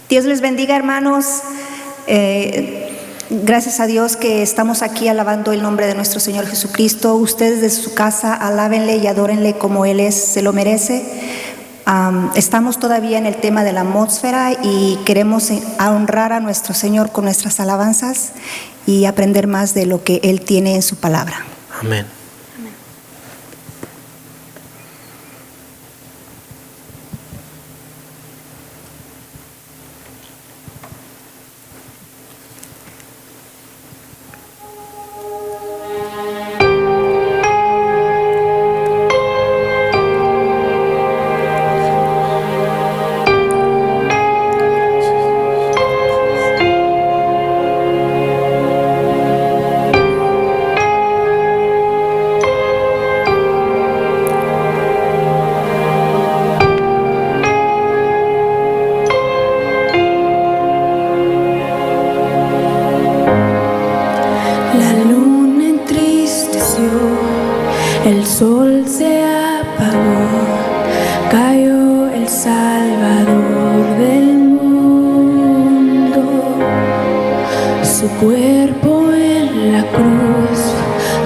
Dios les bendiga, hermanos. Gracias a Dios que estamos aquí alabando el nombre de nuestro Señor Jesucristo. Ustedes desde su casa alábenle y adórenle como Él se lo merece. Estamos todavía en el tema de la atmósfera y queremos honrar a nuestro Señor con nuestras alabanzas y aprender más de lo que Él tiene en su palabra. Amén. El sol se apagó, cayó el Salvador del mundo. Su cuerpo en la cruz,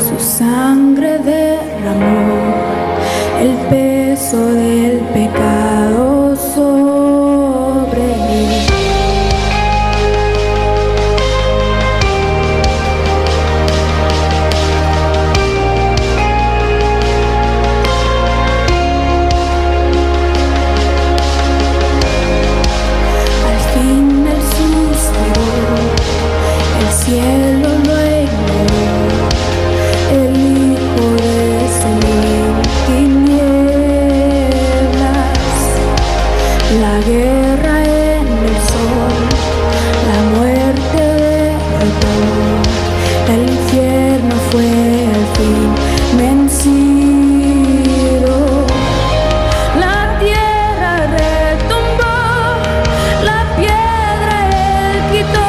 su sangre derramó, el peso del pecado sobre él. Cielo lo ignoró, el Hijo descendió en tinieblas, la guerra en el sol, la muerte derrotó, el infierno fue al fin vencido. La tierra retumbó, la piedra él quitó.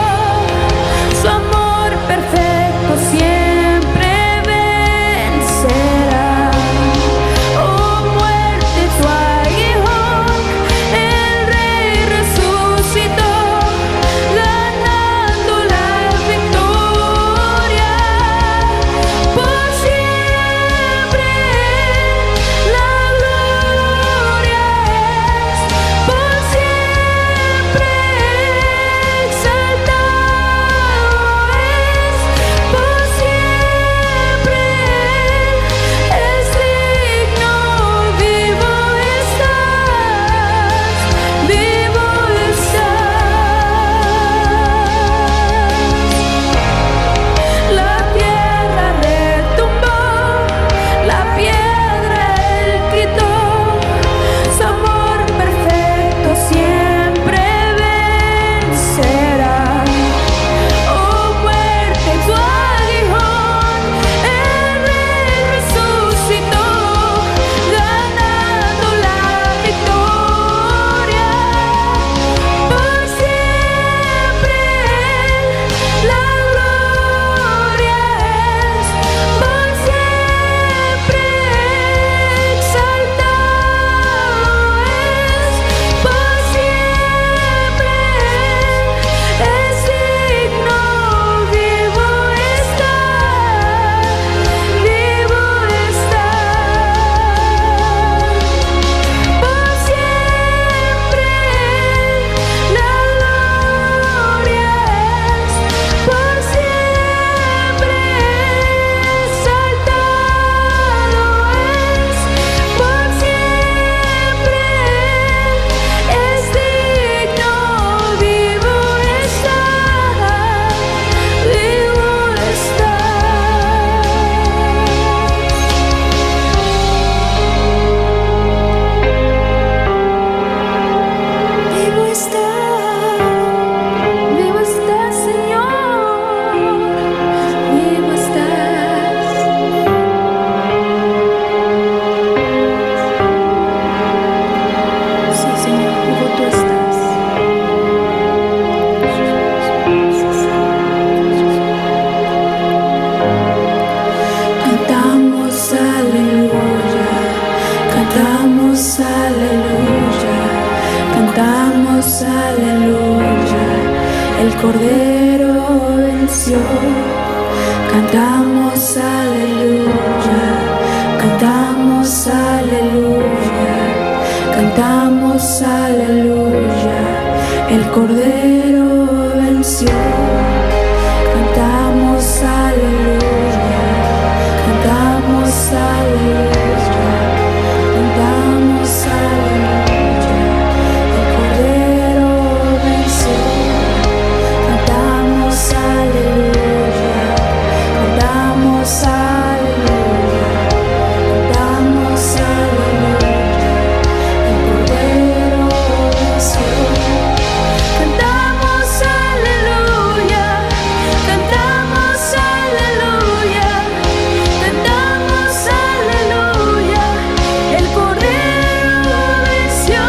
Su amor perfecto siempre vencerá. Oh muerte, tu aguijón, el Rey resucitó, ganando la victoria. Cordero venció. Cantamos aleluya, cantamos aleluya, cantamos aleluya. El Cordero venció. Cantamos aleluya, cantamos aleluya, cantamos aleluya. El Cordero venció. Cantamos aleluya, cantamos aleluya, cantamos aleluya. El Cordero venció. Cantamos aleluya, cantamos aleluya, cantamos aleluya. El Cordero venció.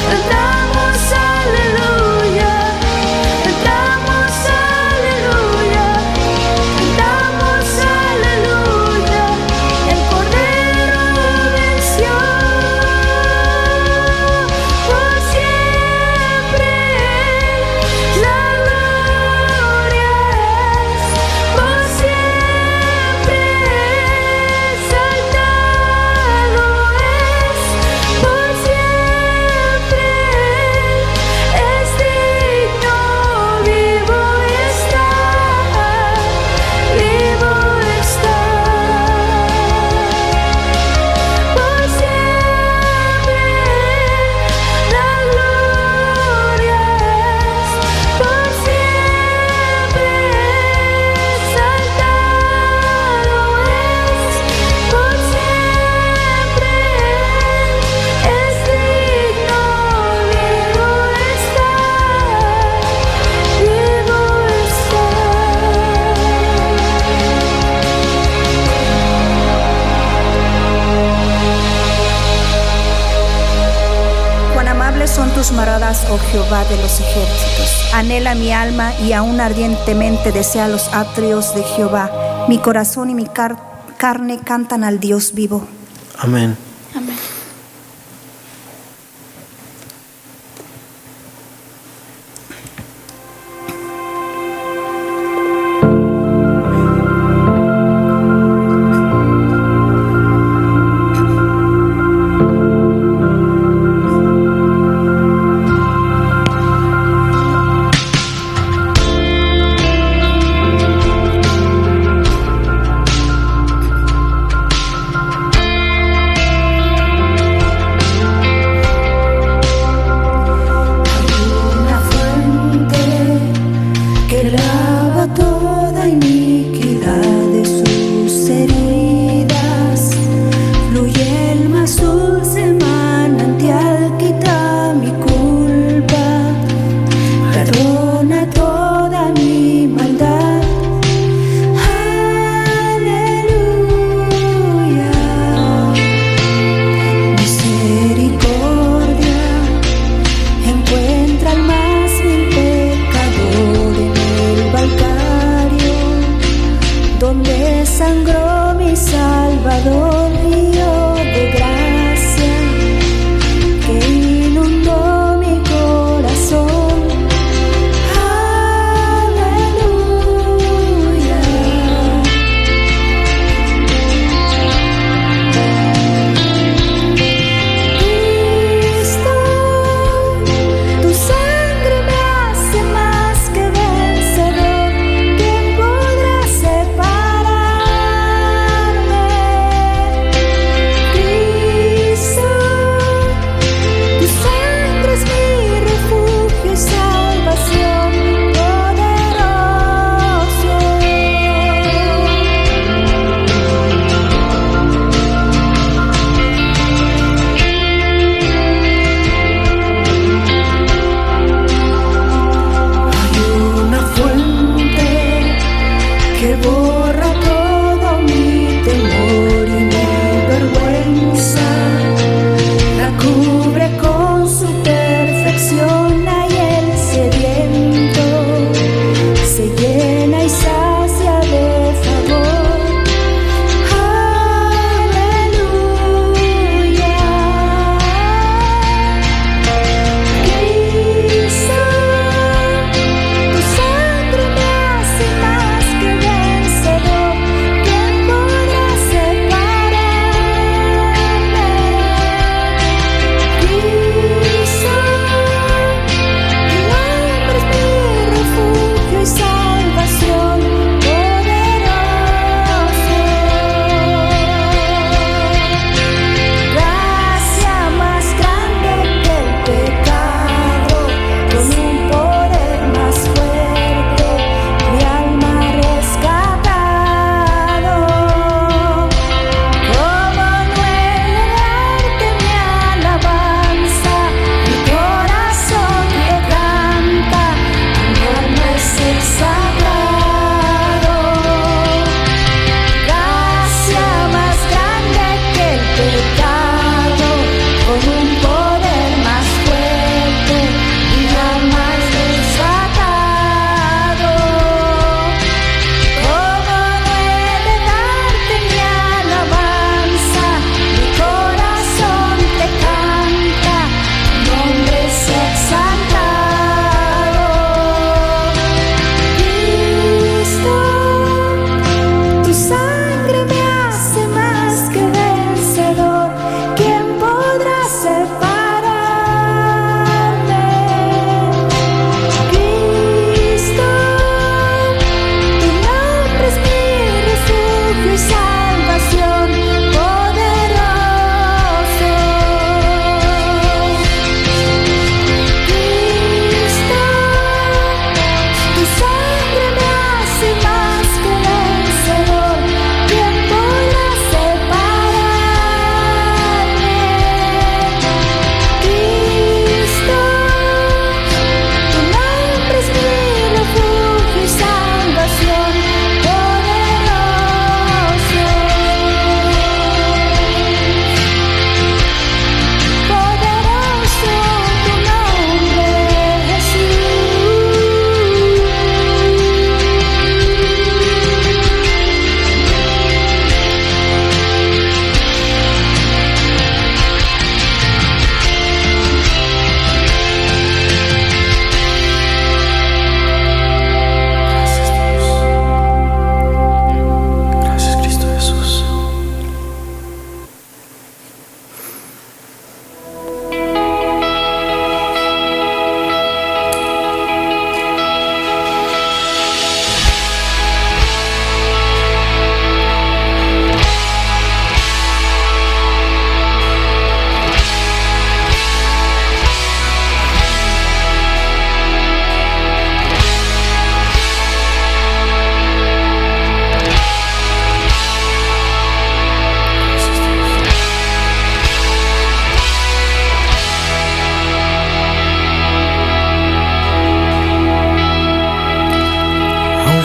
Cantamos aleluya, cantamos aleluya, cantamos aleluya. El Cordero venció. Por siempre la gloria es, por siempre exaltado es, por siempre es digno, vivo está, vivo está. Por siempre la gloria es, por siempre exaltado es, por siempre es digno, vivo está, vivo está. Cuán amables son tus moradas, oh Jehová de los ejércitos. Anhela mi alma y aún ardientemente desea los atrios de Jehová. Mi corazón y mi carne cantan al Dios vivo. Amén. Amén. Una fuente que lava toda iniquidad de sus heridas. Fluye el más dulce manantial, quita mi culpa, perdona toda mi maldad. Aleluya. Misericordia encuentra al más vil pecador en el Calvario, donde sangró mi Salvador, río de gracia que inundó mi corazón. Aleluya. Cristo, tu sangre me hace más que vencedor. ¿Quién podrá separarme? Cristo, tu sangre es mi refugio y salvación, poderoso. Hay una fuente que borra todo mi temor y mi vergüenza, la cubre con su perfección. Ahí el sediento se llena y sacia de favor. Aleluya. Cristo,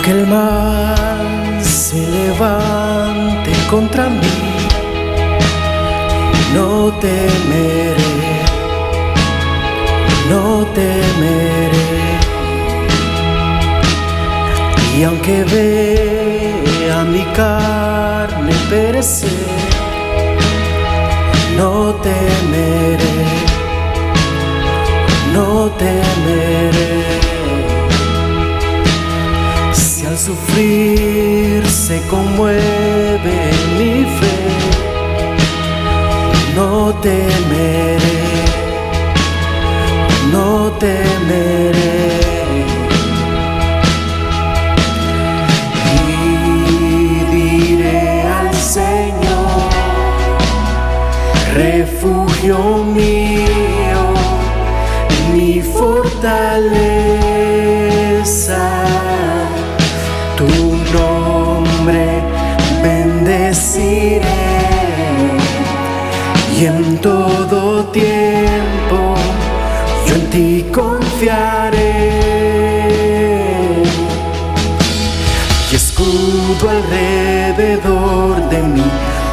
Aunque el mal se levante contra mí, no temeré, no temeré. Y aunque vea mi carne perecer, no temeré, no temeré. Si al sufrir se conmueve mi fe, no temeré, no temeré. Y diré al Señor, refugio mío, mi fortaleza, tu nombre bendeciré y en todo tiempo yo en ti confiaré. Y escudo alrededor de mí,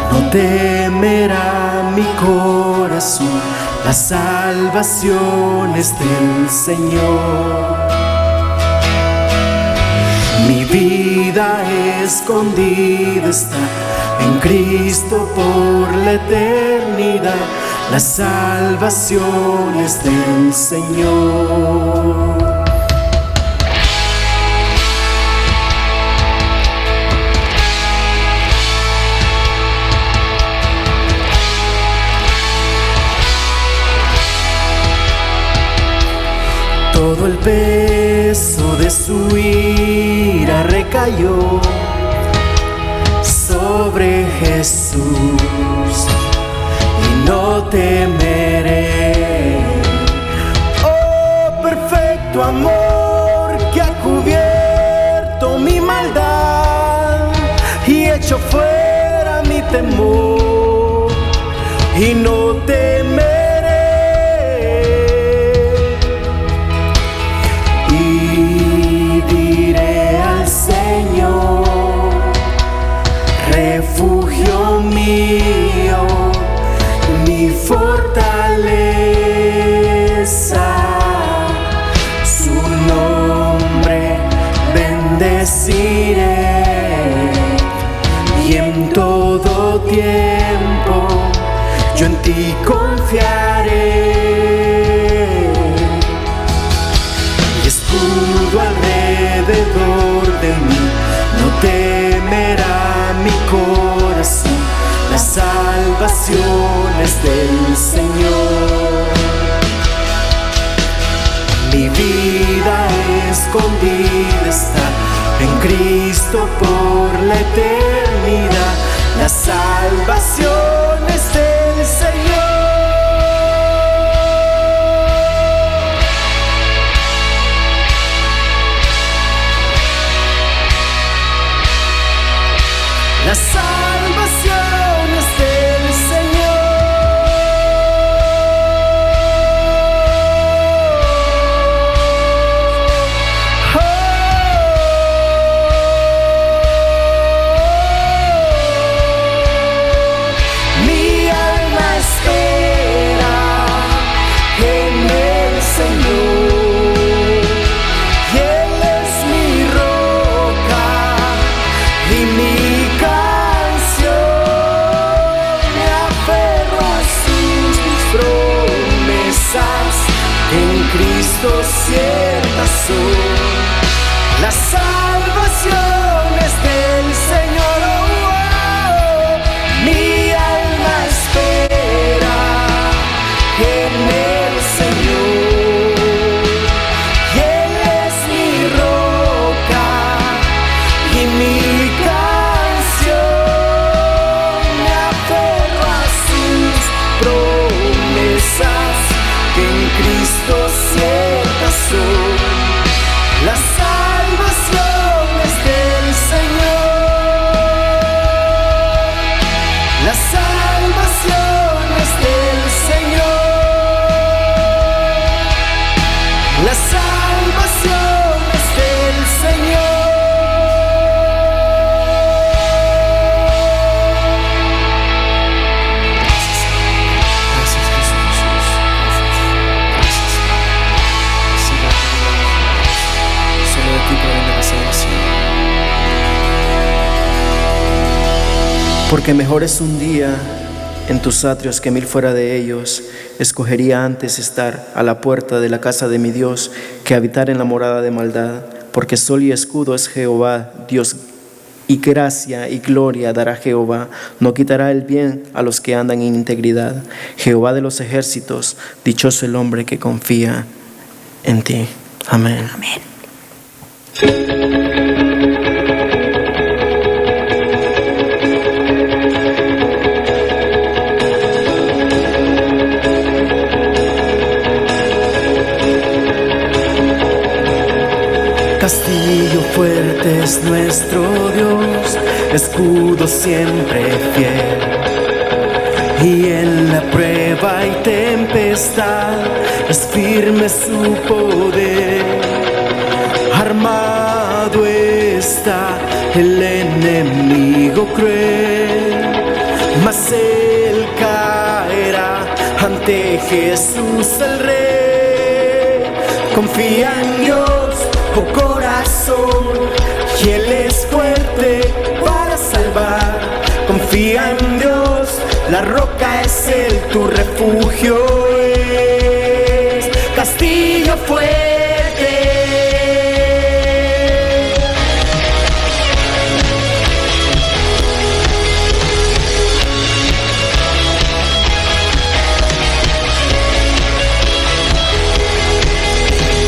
no temerá mi corazón, la salvación es del Señor. Mi vida escondida está en Cristo por la eternidad, la salvación es del Señor. Todo el peso de su ira recayó sobre Jesús y no temeré. Oh, perfecto amor que ha cubierto mi maldad y hecho fuera mi temor y no temeré. Refugio mío, mi fortaleza, su nombre bendeciré y en todo tiempo yo en ti confiaré. Y escudo alrededor de mí, no temerá mi corazón, la salvación es del Señor. Mi vida escondida está en Cristo por la eternidad, la salvación es del Señor. La salvación es del Señor. Mi alma espera en el Señor y Él es mi roca y mi canción, me aferro a sus promesas, en Cristo ciertas son. La salvación es del Señor, oh, oh. Mi alma espera en el Señor y Él es mi roca y mi canción, me aferro a sus promesas, que en Cristo ciertas son. La Porque mejor es un día en tus atrios que 1000 fuera de ellos. Escogería antes estar a la puerta de la casa de mi Dios que habitar en la morada de maldad. Porque sol y escudo es Jehová, Dios, y gracia y gloria dará Jehová. No quitará el bien a los que andan en integridad. Jehová de los ejércitos, dichoso el hombre que confía en ti. Amén. Amén. Castillo fuerte es nuestro Dios, escudo siempre fiel. Y en la prueba y tempestad es firme su poder. Armado está el enemigo cruel, mas él caerá ante Jesús el Rey. Confía en Dios, oh corazón, y Él es fuerte para salvar. Confía en Dios, la roca es Él, tu refugio es castillo fuerte.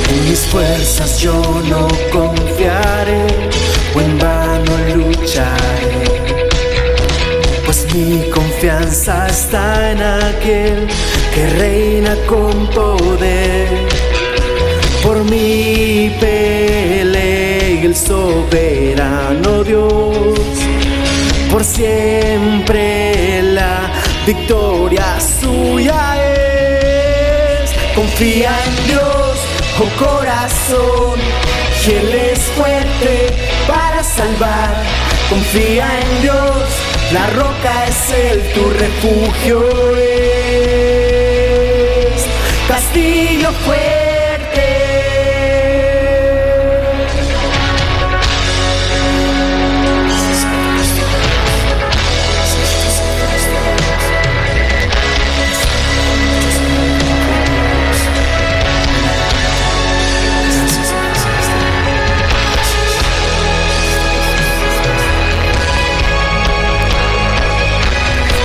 En mis fuerzas yo no confiaré, o en vano lucharé, pues mi confianza está en aquel que reina con poder. Por mí pelea el soberano Dios, por siempre la victoria suya es. Confía en Dios, oh corazón, y Él es fuerte para salvar. Confía en Dios, la roca es Él, tu refugio es castillo fuerte.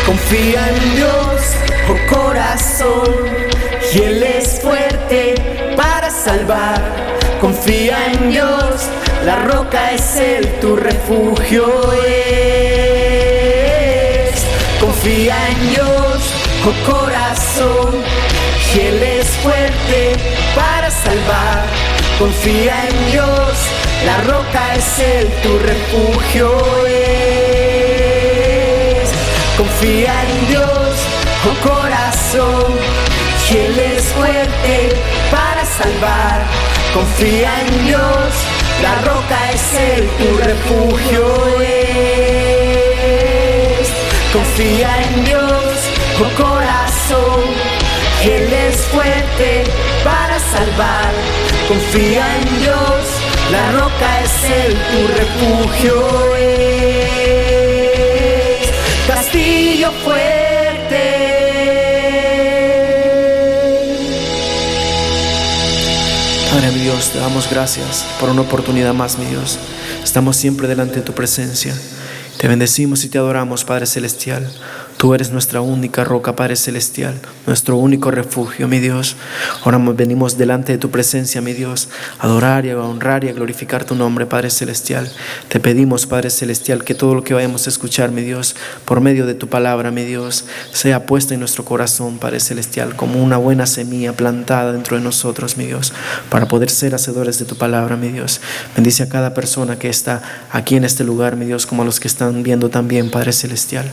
Confía en Dios, oh corazón, y Él es fuerte para salvar. Confía en Dios, la roca es Él, tu refugio es. Confía en Dios, oh corazón, y Él es fuerte para salvar. Confía en Dios, la roca es Él, tu refugio es. Confía en Dios, oh corazón, y Él es fuerte para salvar. Confía en Dios, la roca es Él, tu refugio es. Confía en Dios, oh corazón, y Él es fuerte para salvar. Confía en Dios, la roca es Él, tu refugio es. Castillo fuerte. Padre mi Dios, te damos gracias por una oportunidad más, mi Dios. Estamos siempre delante de tu presencia. Te bendecimos y te adoramos, Padre Celestial. Tú eres nuestra única roca, Padre Celestial, nuestro único refugio, mi Dios. Ahora venimos delante de tu presencia, mi Dios, a adorar y a honrar y a glorificar tu nombre, Padre Celestial. Te pedimos, Padre Celestial, que todo lo que vayamos a escuchar, mi Dios, por medio de tu palabra, mi Dios, sea puesta en nuestro corazón, Padre Celestial, como una buena semilla plantada dentro de nosotros, mi Dios, para poder ser hacedores de tu palabra, mi Dios. Bendice a cada persona que está aquí en este lugar, mi Dios, como a los que están viendo también, Padre Celestial.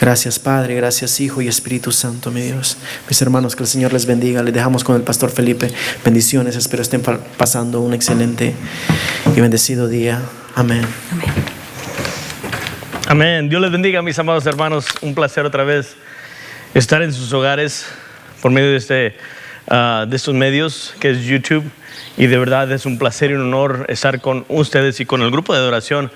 Gracias, Padre, gracias, Hijo y Espíritu Santo, mi Dios. Mis hermanos, que el Señor les bendiga. Les dejamos con el Pastor Felipe. Bendiciones, espero estén pasando un excelente y bendecido día. Amén. Amén. Amén. Dios les bendiga, mis amados hermanos. Un placer otra vez estar en sus hogares por medio de estos medios que es YouTube. Y de verdad es un placer y un honor estar con ustedes y con el grupo de adoración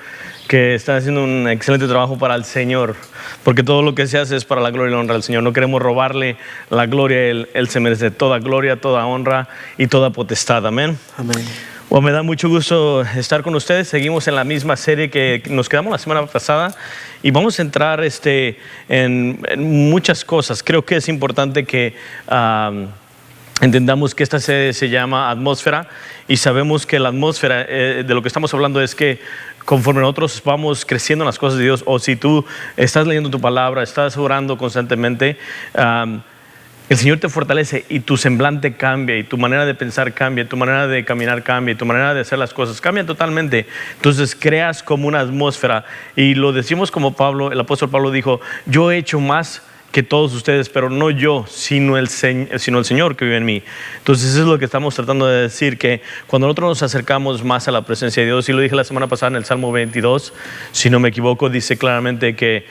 que están haciendo un excelente trabajo para el Señor, porque todo lo que se hace es para la gloria y la honra del Señor. No queremos robarle la gloria, Él se merece toda gloria, toda honra y toda potestad. Amén. Amén. Bueno, me da mucho gusto estar con ustedes. Seguimos en la misma serie que nos quedamos la semana pasada y vamos a entrar en muchas cosas. Creo que es importante que entendamos que esta serie se llama Atmósfera, y sabemos que la atmósfera de lo que estamos hablando es que conforme nosotros vamos creciendo en las cosas de Dios, o si tú estás leyendo tu palabra, estás orando constantemente, el Señor te fortalece y tu semblante cambia, y tu manera de pensar cambia, tu manera de caminar cambia, y tu manera de hacer las cosas cambia totalmente. Entonces creas como una atmósfera, y lo decimos como Pablo, el apóstol Pablo dijo: yo he hecho más que todos ustedes, pero no yo, sino el Señor que vive en mí. Entonces eso es lo que estamos tratando de decir, que cuando nosotros nos acercamos más a la presencia de Dios, y lo dije la semana pasada en el Salmo 22, si no me equivoco, dice claramente que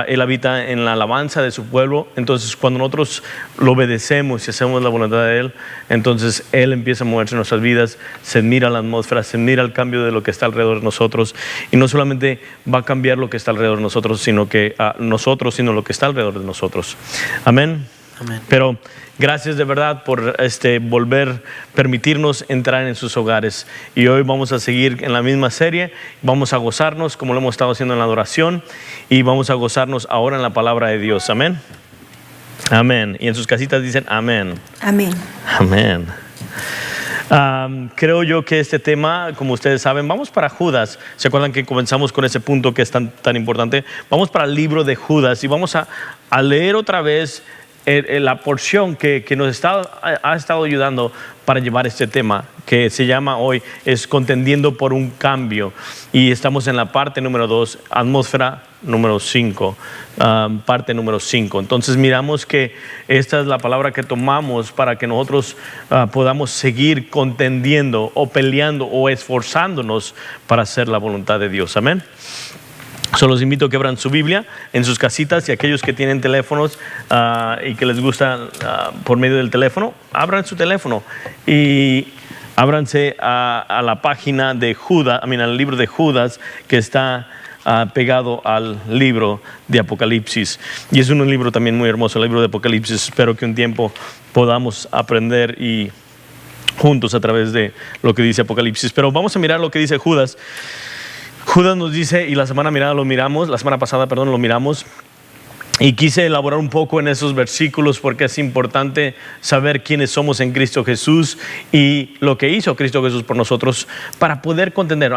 Él habita en la alabanza de su pueblo. Entonces cuando nosotros lo obedecemos y hacemos la voluntad de Él, entonces Él empieza a moverse en nuestras vidas, se mira la atmósfera, se mira el cambio de lo que está alrededor de nosotros, y no solamente va a cambiar lo que está alrededor de nosotros, sino lo que está alrededor de nosotros. Amén. Amén. Pero gracias de verdad por permitirnos entrar en sus hogares. Y hoy vamos a seguir en la misma serie. Vamos a gozarnos como lo hemos estado haciendo en la adoración, y vamos a gozarnos ahora en la palabra de Dios. Amén. Amén. Y en sus casitas dicen amén. Amén. Amén. Creo yo que este tema, como ustedes saben, vamos para Judas. ¿Se acuerdan que comenzamos con ese punto que es tan importante? Vamos para el libro de Judas, y vamos a leer otra vez la porción que nos ha estado ayudando para llevar este tema, que se llama hoy es Contendiendo por un Cambio, y estamos en la parte número 2, atmósfera número 5, parte número 5. Entonces miramos que esta es la palabra que tomamos para que nosotros podamos seguir contendiendo o peleando o esforzándonos para hacer la voluntad de Dios. Amén. Solo los invito a que abran su Biblia en sus casitas, y aquellos que tienen teléfonos y que les gusta por medio del teléfono, abran su teléfono y ábranse a la página de Judas, al libro de Judas, que está pegado al libro de Apocalipsis. Y es un libro también muy hermoso, el libro de Apocalipsis. Espero que un tiempo podamos aprender y juntos a través de lo que dice Apocalipsis. Pero vamos a mirar lo que dice Judas. Judas nos dice, y la semana pasada lo miramos, y quise elaborar un poco en esos versículos porque es importante saber quiénes somos en Cristo Jesús y lo que hizo Cristo Jesús por nosotros para poder contender.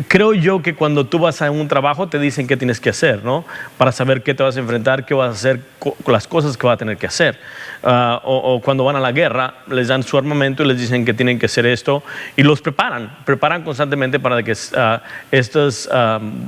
Creo yo que cuando tú vas a un trabajo te dicen qué tienes que hacer, ¿no? Para saber qué te vas a enfrentar, qué vas a hacer, las cosas que vas a tener que hacer. O cuando van a la guerra, les dan su armamento y les dicen que tienen que hacer esto, y los preparan constantemente para que estas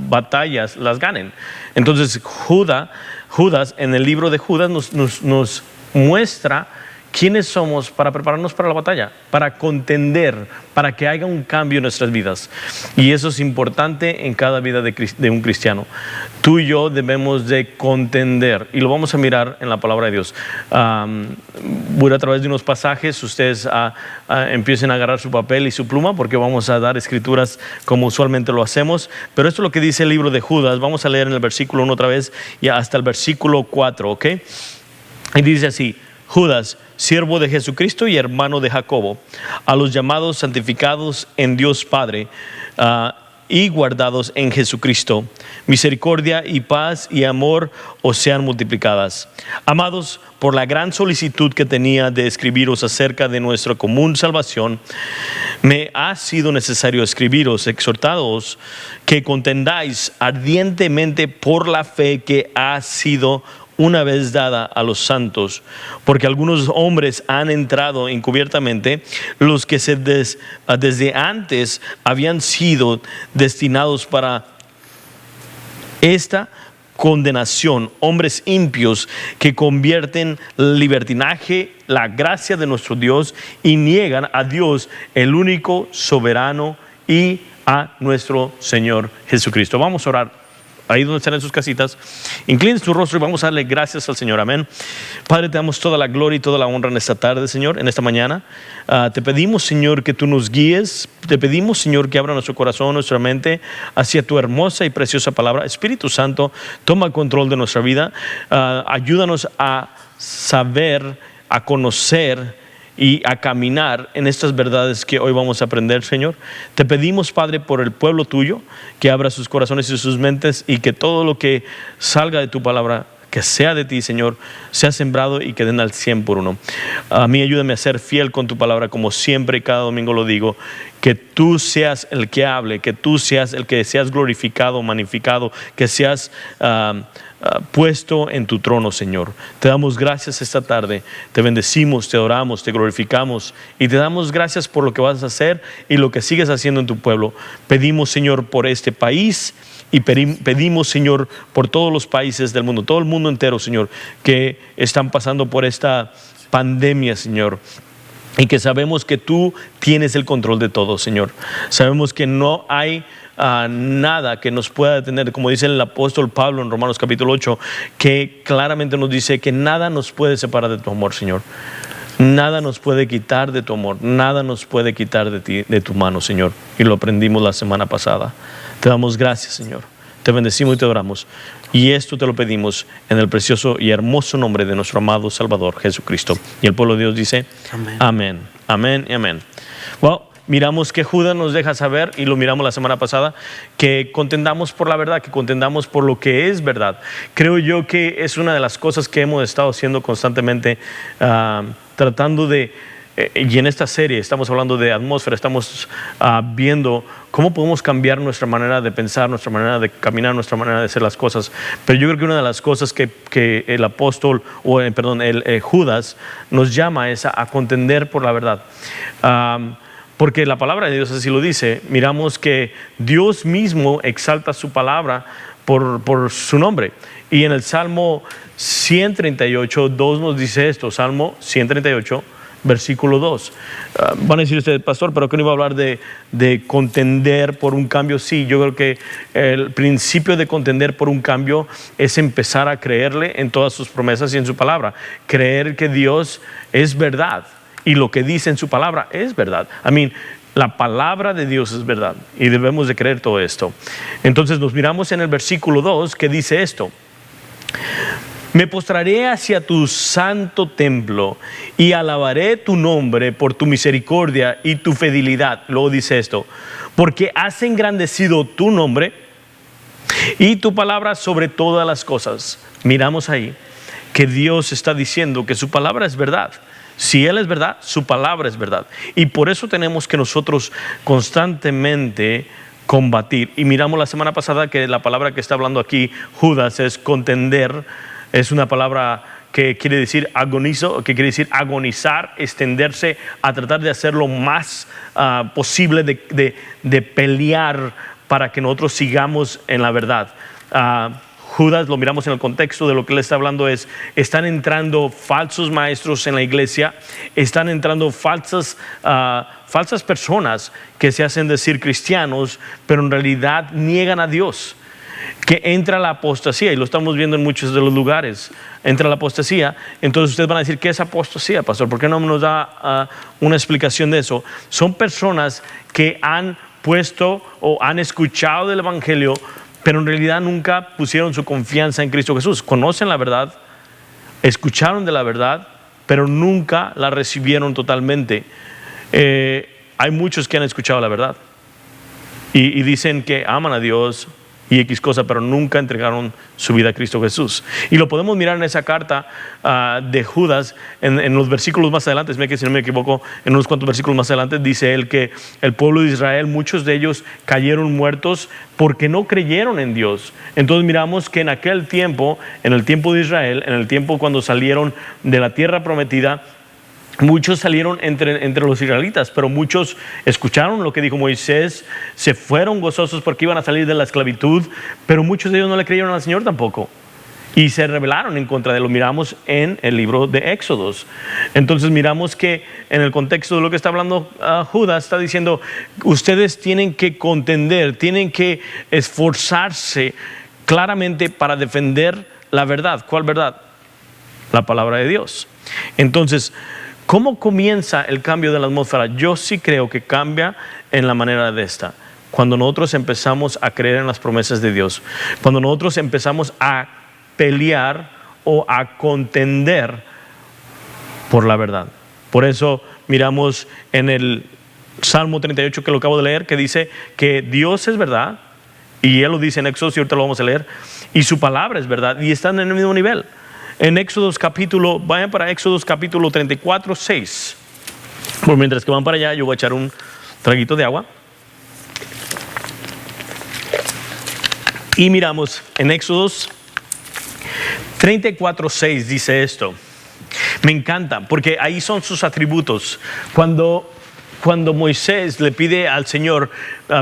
batallas las ganen. Entonces Judas, en el libro de Judas nos muestra quiénes somos para prepararnos para la batalla, para contender, para que haya un cambio en nuestras vidas. Y eso es importante en cada vida de un cristiano. Tú y yo debemos de contender, y lo vamos a mirar en la palabra de Dios. Voy a través de unos pasajes. Ustedes empiecen a agarrar su papel y su pluma, porque vamos a dar escrituras como usualmente lo hacemos. Pero esto es lo que dice el libro de Judas. Vamos a leer en el versículo 1 otra vez y hasta el versículo 4, ¿ok? Y dice así: Judas, siervo de Jesucristo y hermano de Jacobo, a los llamados, santificados en Dios Padre y guardados en Jesucristo, misericordia y paz y amor os sean multiplicadas. Amados, por la gran solicitud que tenía de escribiros acerca de nuestra común salvación, me ha sido necesario escribiros, exhortados que contendáis ardientemente por la fe que ha sido una vez dada a los santos, porque algunos hombres han entrado encubiertamente, los que desde antes habían sido destinados para esta condenación, hombres impios que convierten libertinaje la gracia de nuestro Dios y niegan a Dios, el único soberano, y a nuestro Señor Jesucristo. Vamos a orar ahí donde están en sus casitas, inclinen su rostro y vamos a darle gracias al Señor. Amén. Padre, te damos toda la gloria y toda la honra en esta tarde, Señor, en esta mañana. Te pedimos, Señor, que tú nos guíes. Te pedimos, Señor, que abra nuestro corazón, nuestra mente hacia tu hermosa y preciosa palabra. Espíritu Santo, toma control de nuestra vida. Ayúdanos a saber, a conocer y a caminar en estas verdades que hoy vamos a aprender, Señor. Te pedimos, Padre, por el pueblo tuyo, que abra sus corazones y sus mentes y que todo lo que salga de tu palabra, que sea de ti, Señor, sea sembrado y que den al 100 por uno. A mí ayúdame a ser fiel con tu palabra, como siempre y cada domingo lo digo, que tú seas el que hable, que tú seas el que seas glorificado, magnificado, que seas puesto en tu trono, Señor. Te damos gracias esta tarde, te bendecimos, te adoramos, te glorificamos y te damos gracias por lo que vas a hacer y lo que sigues haciendo en tu pueblo. Pedimos, Señor, por este país y pedimos, Señor, por todos los países del mundo, todo el mundo entero, Señor, que están pasando por esta pandemia, Señor. Y que sabemos que tú tienes el control de todo, Señor. Sabemos que no hay nada que nos pueda detener, como dice el apóstol Pablo en Romanos capítulo 8, que claramente nos dice que nada nos puede separar de tu amor, Señor. Nada nos puede quitar de tu amor, nada nos puede quitar de ti, de tu mano, Señor. Y lo aprendimos la semana pasada. Te damos gracias, Señor. Te bendecimos y te adoramos. Y esto te lo pedimos en el precioso y hermoso nombre de nuestro amado Salvador Jesucristo. Y el pueblo de Dios dice, amén, amén, amén y amén. Well, miramos que Judas nos deja saber, y lo miramos la semana pasada, que contendamos por la verdad, que contendamos por lo que es verdad. Creo yo que es una de las cosas que hemos estado haciendo constantemente, tratando de, y en esta serie estamos hablando de atmósfera, estamos viendo cómo podemos cambiar nuestra manera de pensar, nuestra manera de caminar, nuestra manera de hacer las cosas. Pero yo creo que una de las cosas que el apóstol, Judas nos llama es a contender por la verdad. Porque la palabra de Dios así lo dice. Miramos que Dios mismo exalta su palabra por su nombre. Y en el Salmo 138, 2 nos dice esto. Salmo 138, versículo 2. Van a decir ustedes, pastor, pero que no iba a hablar de contender por un cambio. Sí, yo creo que el principio de contender por un cambio es empezar a creerle en todas sus promesas y en su palabra. Creer que Dios es verdad. Y lo que dice en su palabra es verdad. La palabra de Dios es verdad. Y debemos de creer todo esto. Entonces nos miramos en el versículo 2 que dice esto. Me postraré hacia tu santo templo y alabaré tu nombre por tu misericordia y tu fidelidad. Luego dice esto. Porque has engrandecido tu nombre y tu palabra sobre todas las cosas. Miramos ahí que Dios está diciendo que su palabra es verdad. Si Él es verdad, su palabra es verdad. Y por eso tenemos que nosotros constantemente combatir. Y miramos la semana pasada que la palabra que está hablando aquí Judas es contender. Es una palabra que quiere decir agonizo, que quiere decir agonizar, extenderse a tratar de hacer lo más posible de pelear para que nosotros sigamos en la verdad. Judas, lo miramos en el contexto de lo que él está hablando, están entrando falsos maestros en la iglesia, están entrando falsas personas que se hacen decir cristianos, pero en realidad niegan a Dios. Que entra la apostasía, y lo estamos viendo en muchos de los lugares, entra la apostasía. Entonces ustedes van a decir, ¿qué es apostasía, pastor? ¿Por qué no nos da una explicación de eso? Son personas que han puesto o han escuchado del evangelio, pero en realidad nunca pusieron su confianza en Cristo Jesús. Conocen la verdad, escucharon de la verdad, pero nunca la recibieron totalmente. Hay muchos que han escuchado la verdad y dicen que aman a Dios y X cosa, pero nunca entregaron su vida a Cristo Jesús. Y lo podemos mirar en esa carta de Judas, en los versículos más adelante, si no me equivoco, en unos cuantos versículos más adelante, dice él que el pueblo de Israel, muchos de ellos cayeron muertos porque no creyeron en Dios. Entonces miramos que en aquel tiempo, en el tiempo de Israel, en el tiempo cuando salieron de la tierra prometida, muchos salieron entre los israelitas, pero muchos escucharon lo que dijo Moisés, se fueron gozosos porque iban a salir de la esclavitud, pero muchos de ellos no le creyeron al Señor tampoco y se rebelaron en contra de él. Lo miramos en el libro de Éxodos. Entonces miramos que en el contexto de lo que está hablando Judas, está diciendo, ustedes tienen que contender, tienen que esforzarse claramente para defender la verdad. ¿Cuál verdad? La palabra de Dios. Entonces, ¿cómo comienza el cambio de la atmósfera? Yo sí creo que cambia en la manera de esta. Cuando nosotros empezamos a creer en las promesas de Dios, cuando nosotros empezamos a pelear o a contender por la verdad. Por eso miramos en el Salmo 38 que lo acabo de leer, que dice que Dios es verdad, y Él lo dice en Éxodo, y ahorita lo vamos a leer, y su palabra es verdad, y están en el mismo nivel. En Éxodos capítulo, vayan para Éxodos capítulo 34, 6. Por mientras que van para allá, yo voy a echar un traguito de agua. Y miramos en Éxodos 34, 6 dice esto. Me encanta porque ahí son sus atributos. Cuando Moisés le pide al Señor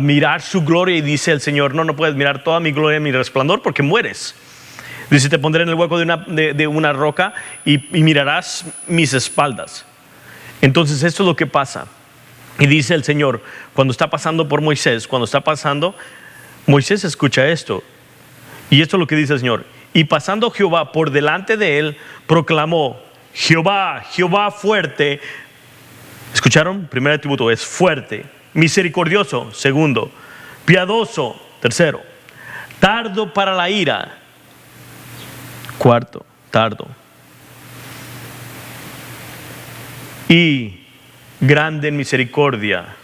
mirar su gloria y dice el Señor, no puedes mirar toda mi gloria y mi resplandor porque mueres. Dice, te pondré en el hueco de una roca y mirarás mis espaldas. Entonces esto es lo que pasa. Y dice el Señor, cuando está pasando por Moisés, Moisés escucha esto. Y esto es lo que dice el Señor. Y pasando Jehová por delante de él, proclamó, Jehová, Jehová fuerte. ¿Escucharon? Primer atributo es fuerte, misericordioso, segundo, piadoso, tercero, tardo para la ira, cuarto, tardo, y grande en misericordia,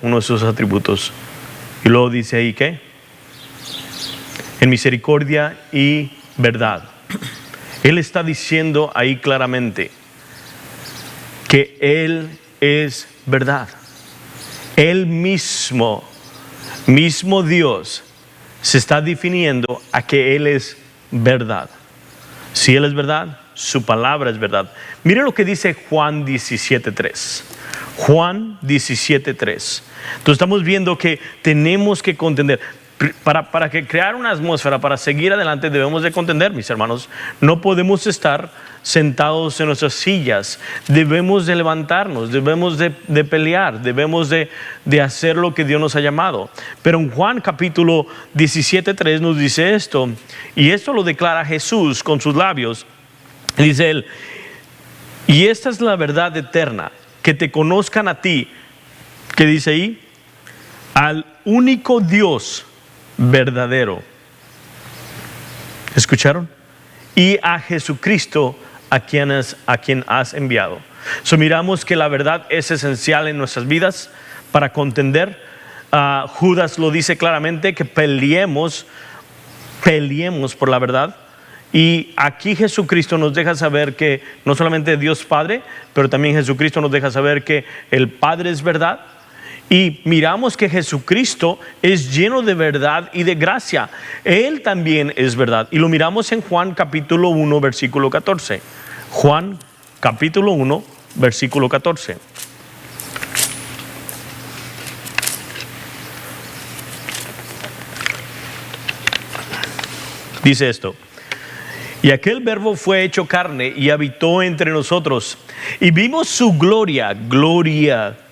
uno de sus atributos. Y luego dice ahí, ¿qué? En misericordia y verdad. Él está diciendo ahí claramente que Él es verdad. Él mismo Dios, se está definiendo a que Él es verdad. Si Él es verdad, su palabra es verdad. Miren lo que dice Juan 17:3. Juan 17:3. Entonces estamos viendo que tenemos que contender. Para crear una atmósfera, para seguir adelante, debemos de contender, mis hermanos. No podemos estar sentados en nuestras sillas. Debemos de levantarnos, debemos de pelear, debemos de hacer lo que Dios nos ha llamado. Pero en Juan capítulo 17:3 nos dice esto, y esto lo declara Jesús con sus labios. Dice Él, y esta es la verdad eterna, que te conozcan a ti, que dice ahí, al único Dios verdadero. ¿Escucharon? Y a Jesucristo a quien has enviado. Miramos que la verdad es esencial en nuestras vidas para contender. Judas lo dice claramente, que peleemos por la verdad. Y aquí Jesucristo nos deja saber que no solamente Dios Padre, pero también Jesucristo nos deja saber que el Padre es verdad. Y miramos que Jesucristo es lleno de verdad y de gracia. Él también es verdad. Y lo miramos en Juan capítulo 1, versículo 14. Juan capítulo 1, versículo 14. Dice esto. Y aquel verbo fue hecho carne y habitó entre nosotros. Y vimos su gloria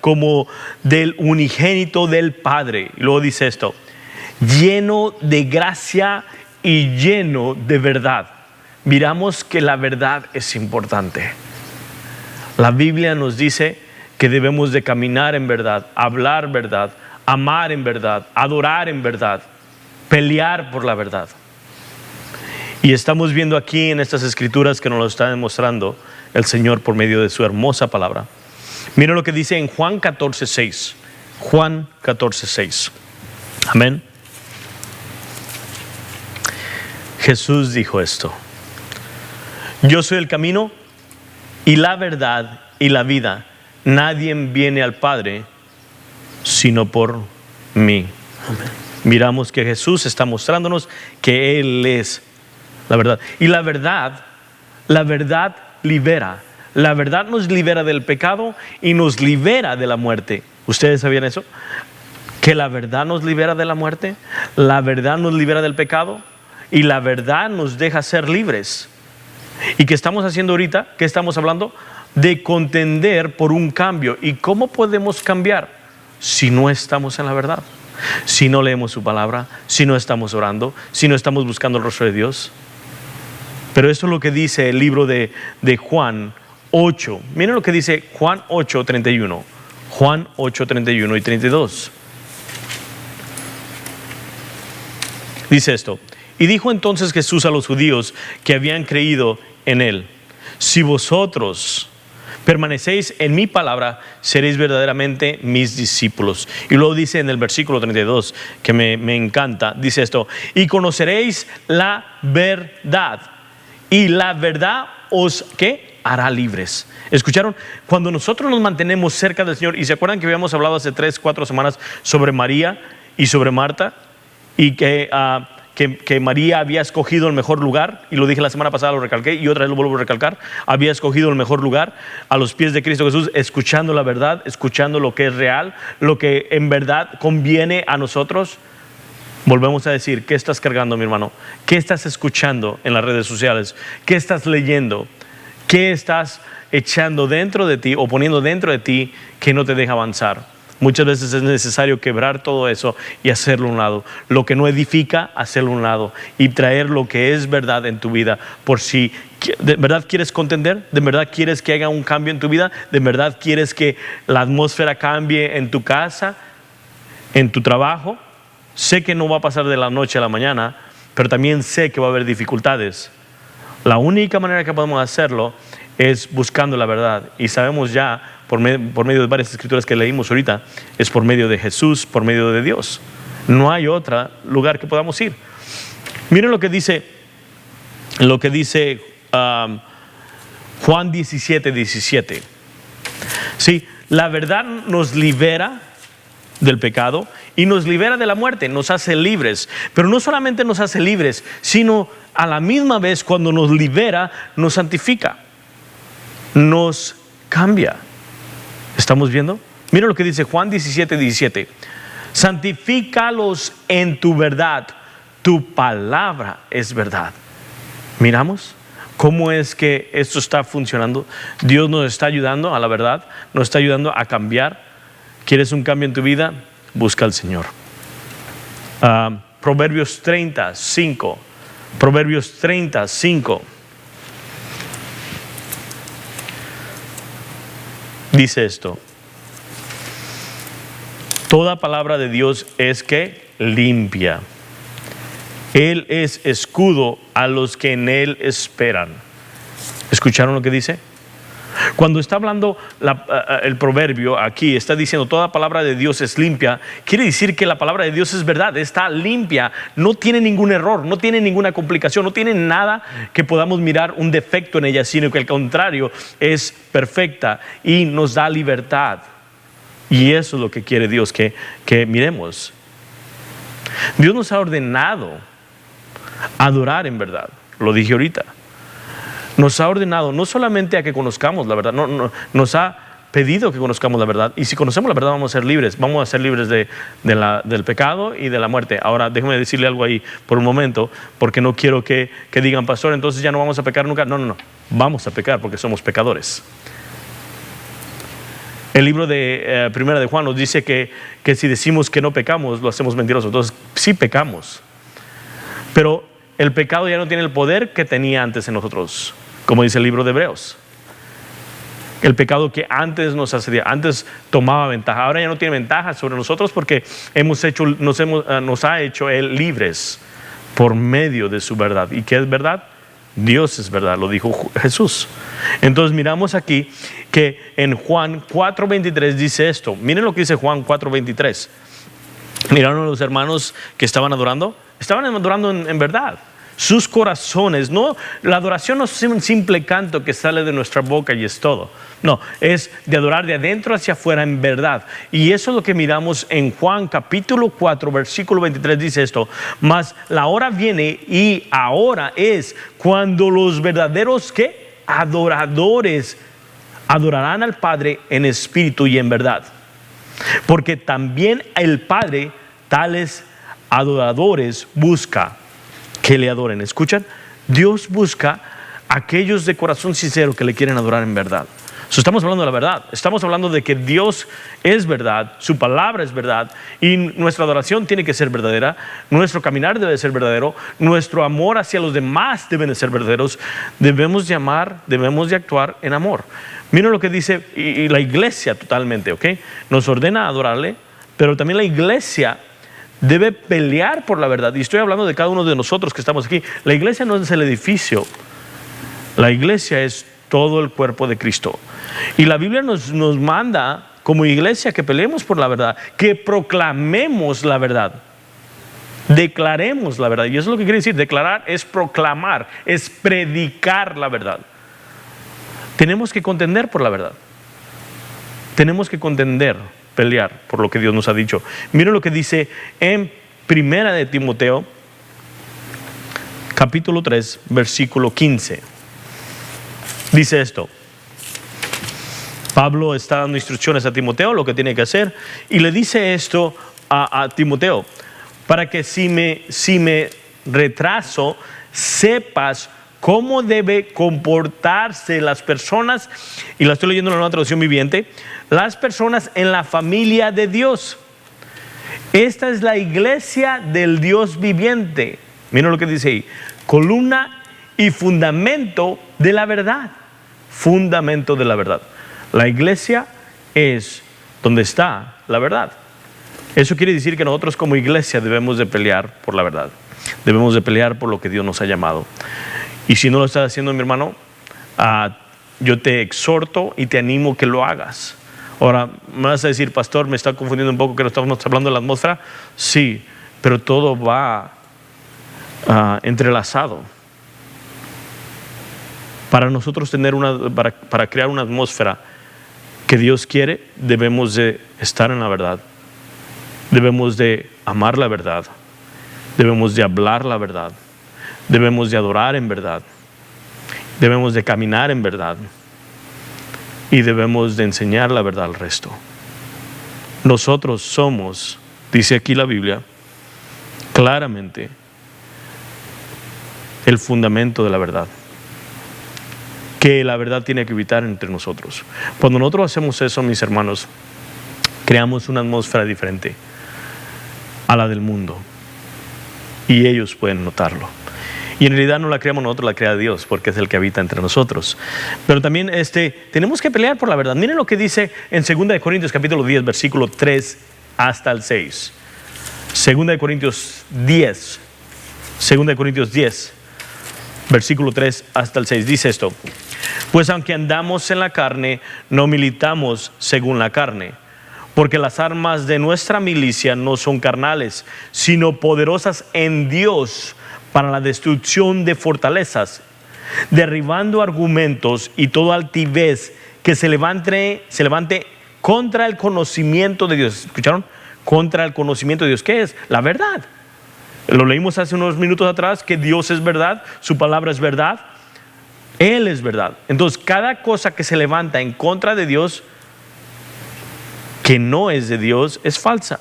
como del unigénito del Padre. Y luego dice esto, lleno de gracia y lleno de verdad. Miramos que la verdad es importante. La Biblia nos dice que debemos de caminar en verdad, hablar verdad, amar en verdad, adorar en verdad, pelear por la verdad. Y estamos viendo aquí en estas escrituras que nos lo está demostrando el Señor por medio de su hermosa palabra. Miren lo que dice en Juan 14:6. Juan 14:6. Amén. Jesús dijo esto. Yo soy el camino y la verdad y la vida. Nadie viene al Padre sino por mí. Amén. Miramos que Jesús está mostrándonos que Él es la verdad. Y la verdad libera. La verdad nos libera del pecado y nos libera de la muerte. ¿Ustedes sabían eso? Que la verdad nos libera de la muerte, la verdad nos libera del pecado y la verdad nos deja ser libres. ¿Y qué estamos haciendo ahorita? ¿Qué estamos hablando? De contender por un cambio. ¿Y cómo podemos cambiar si no estamos en la verdad? si no leemos su palabra, si no estamos orando, si no estamos buscando el rostro de Dios? Pero esto es lo que dice el libro de Juan 8. Miren lo que dice Juan 8, 31. Juan 8, 31 y 32. Dice esto: y dijo entonces Jesús a los judíos que habían creído en él: si vosotros permanecéis en mi palabra, seréis verdaderamente mis discípulos. Y luego dice en el versículo 32, que me encanta, dice esto: y conoceréis la verdad, y la verdad os, ¿qué? Hará libres. ¿Escucharon? Cuando nosotros nos mantenemos cerca del Señor, y se acuerdan que habíamos hablado hace 3-4 semanas sobre María y sobre Marta, y que María había escogido el mejor lugar, y lo dije la semana pasada, lo recalqué y otra vez lo vuelvo a recalcar, había escogido el mejor lugar a los pies de Cristo Jesús, escuchando la verdad, escuchando lo que es real, lo que en verdad conviene a nosotros. Volvemos a decir: ¿qué estás cargando, mi hermano? ¿Qué estás escuchando en las redes sociales? ¿Qué estás leyendo? ¿Qué estás echando dentro de ti o poniendo dentro de ti que no te deja avanzar? Muchas veces es necesario quebrar todo eso y hacerlo a un lado. Lo que no edifica, hacerlo a un lado y traer lo que es verdad en tu vida. Por si de verdad quieres contender, de verdad quieres que haya un cambio en tu vida, de verdad quieres que la atmósfera cambie en tu casa, en tu trabajo. Sé que no va a pasar de la noche a la mañana, pero también sé que va a haber dificultades. La única manera que podemos hacerlo es buscando la verdad, y sabemos ya por medio de varias escrituras que leímos ahorita, es por medio de Jesús, por medio de Dios. No hay otro lugar que podamos ir. Miren lo que dice Juan 17, 17. Sí, la verdad nos libera del pecado y nos libera de la muerte, nos hace libres. Pero no solamente nos hace libres, sino a la misma vez, cuando nos libera, nos santifica, nos cambia. ¿Estamos viendo? Mira lo que dice Juan 17, 17. Santifícalos en tu verdad, tu palabra es verdad. ¿Miramos cómo es que esto está funcionando? Dios nos está ayudando a la verdad, nos está ayudando a cambiar. ¿Quieres un cambio en tu vida? Busca al Señor. Proverbios 35. Proverbios 35. Dice esto: toda palabra de Dios es que limpia. Él es escudo a los que en Él esperan. ¿Escucharon lo que dice? Cuando está hablando el proverbio aquí, está diciendo toda palabra de Dios es limpia. Quiere decir que la palabra de Dios es verdad, está limpia, no tiene ningún error, no tiene ninguna complicación, no tiene nada que podamos mirar un defecto en ella, sino que al contrario es perfecta y nos da libertad. Y eso es lo que quiere Dios que miremos. Dios nos ha ordenado adorar en verdad, lo dije ahorita. Nos ha ordenado no solamente a que conozcamos la verdad, nos ha pedido que conozcamos la verdad. Y si conocemos la verdad, vamos a ser libres del pecado y de la muerte. Ahora déjeme decirle algo ahí por un momento, porque no quiero que digan: pastor, entonces ya no vamos a pecar nunca. No, vamos a pecar porque somos pecadores. El libro de Primera de Juan nos dice que si decimos que no pecamos, lo hacemos mentiroso. Entonces sí pecamos, pero el pecado ya no tiene el poder que tenía antes en nosotros, como dice el libro de Hebreos. El pecado que antes nos hacía, antes tomaba ventaja, ahora ya no tiene ventaja sobre nosotros, porque nos ha hecho Él libres por medio de su verdad. ¿Y qué es verdad? Dios es verdad, lo dijo Jesús. Entonces miramos aquí que en Juan 4:23 dice esto. Miren lo que dice Juan 4:23. ¿Miraron a los hermanos que estaban adorando? Estaban adorando en verdad. Sus corazones, no, la adoración no es un simple canto que sale de nuestra boca y es todo. No, es de adorar de adentro hacia afuera en verdad. Y eso es lo que miramos en Juan capítulo 4, versículo 23, dice esto: mas la hora viene y ahora es cuando los verdaderos ¿qué? Adoradores adorarán al Padre en espíritu y en verdad. Porque también el Padre tales adoradores busca que le adoren. ¿Escuchan? Dios busca a aquellos de corazón sincero que le quieren adorar en verdad. So, estamos hablando de la verdad, estamos hablando de que Dios es verdad, su palabra es verdad y nuestra adoración tiene que ser verdadera, nuestro caminar debe ser verdadero, nuestro amor hacia los demás deben de ser verdaderos, debemos de amar, debemos de actuar en amor. Miren lo que dice y la iglesia totalmente, ¿ok? Nos ordena adorarle, pero también la iglesia debe pelear por la verdad. Y estoy hablando de cada uno de nosotros que estamos aquí. La iglesia no es el edificio, la iglesia es todo el cuerpo de Cristo. Y la Biblia nos manda como iglesia que peleemos por la verdad, que proclamemos la verdad, declaremos la verdad. Y eso es lo que quiere decir, declarar es proclamar, es predicar la verdad. Tenemos que contender por la verdad. Tenemos que contender, pelear por lo que Dios nos ha dicho. Miren lo que dice en Primera de Timoteo, capítulo 3, versículo 15. Dice esto. Pablo está dando instrucciones a Timoteo, lo que tiene que hacer, y le dice esto a Timoteo, para que si me retraso, sepas cómo debe comportarse las personas, y la estoy leyendo en la Nueva Traducción Viviente, las personas en la familia de Dios. Esta es la iglesia del Dios viviente. Miren lo que dice ahí, columna y fundamento de la verdad. Fundamento de la verdad. La iglesia es donde está la verdad. Eso quiere decir que nosotros como iglesia debemos de pelear por la verdad. Debemos de pelear por lo que Dios nos ha llamado. Y si no lo estás haciendo, mi hermano, yo te exhorto y te animo que lo hagas. Ahora, me vas a decir, pastor, me está confundiendo un poco que no estamos hablando de la atmósfera. Sí, pero todo va entrelazado. Para nosotros tener para crear una atmósfera que Dios quiere, debemos de estar en la verdad. Debemos de amar la verdad. Debemos de hablar la verdad. Debemos de adorar en verdad. Debemos de caminar en verdad. Y debemos de enseñar la verdad al resto. Nosotros somos, dice aquí la Biblia, claramente el fundamento de la verdad, que la verdad tiene que habitar entre nosotros. Cuando nosotros hacemos eso, mis hermanos, creamos una atmósfera diferente a la del mundo, y ellos pueden notarlo. Y en realidad no la creamos nosotros, la crea Dios, porque es el que habita entre nosotros. Pero también tenemos que pelear por la verdad. Miren lo que dice en 2 Corintios capítulo 10, versículo 3 hasta el 6. 2 Corintios 10, versículo 3 hasta el 6. Dice esto: pues aunque andamos en la carne, no militamos según la carne, porque las armas de nuestra milicia no son carnales, sino poderosas en Dios para la destrucción de fortalezas, derribando argumentos y toda altivez que se levante contra el conocimiento de Dios. ¿Escucharon? Contra el conocimiento de Dios. ¿Qué es? La verdad. Lo leímos hace unos minutos atrás, que Dios es verdad, su palabra es verdad, Él es verdad. Entonces, cada cosa que se levanta en contra de Dios, que no es de Dios, es falsa.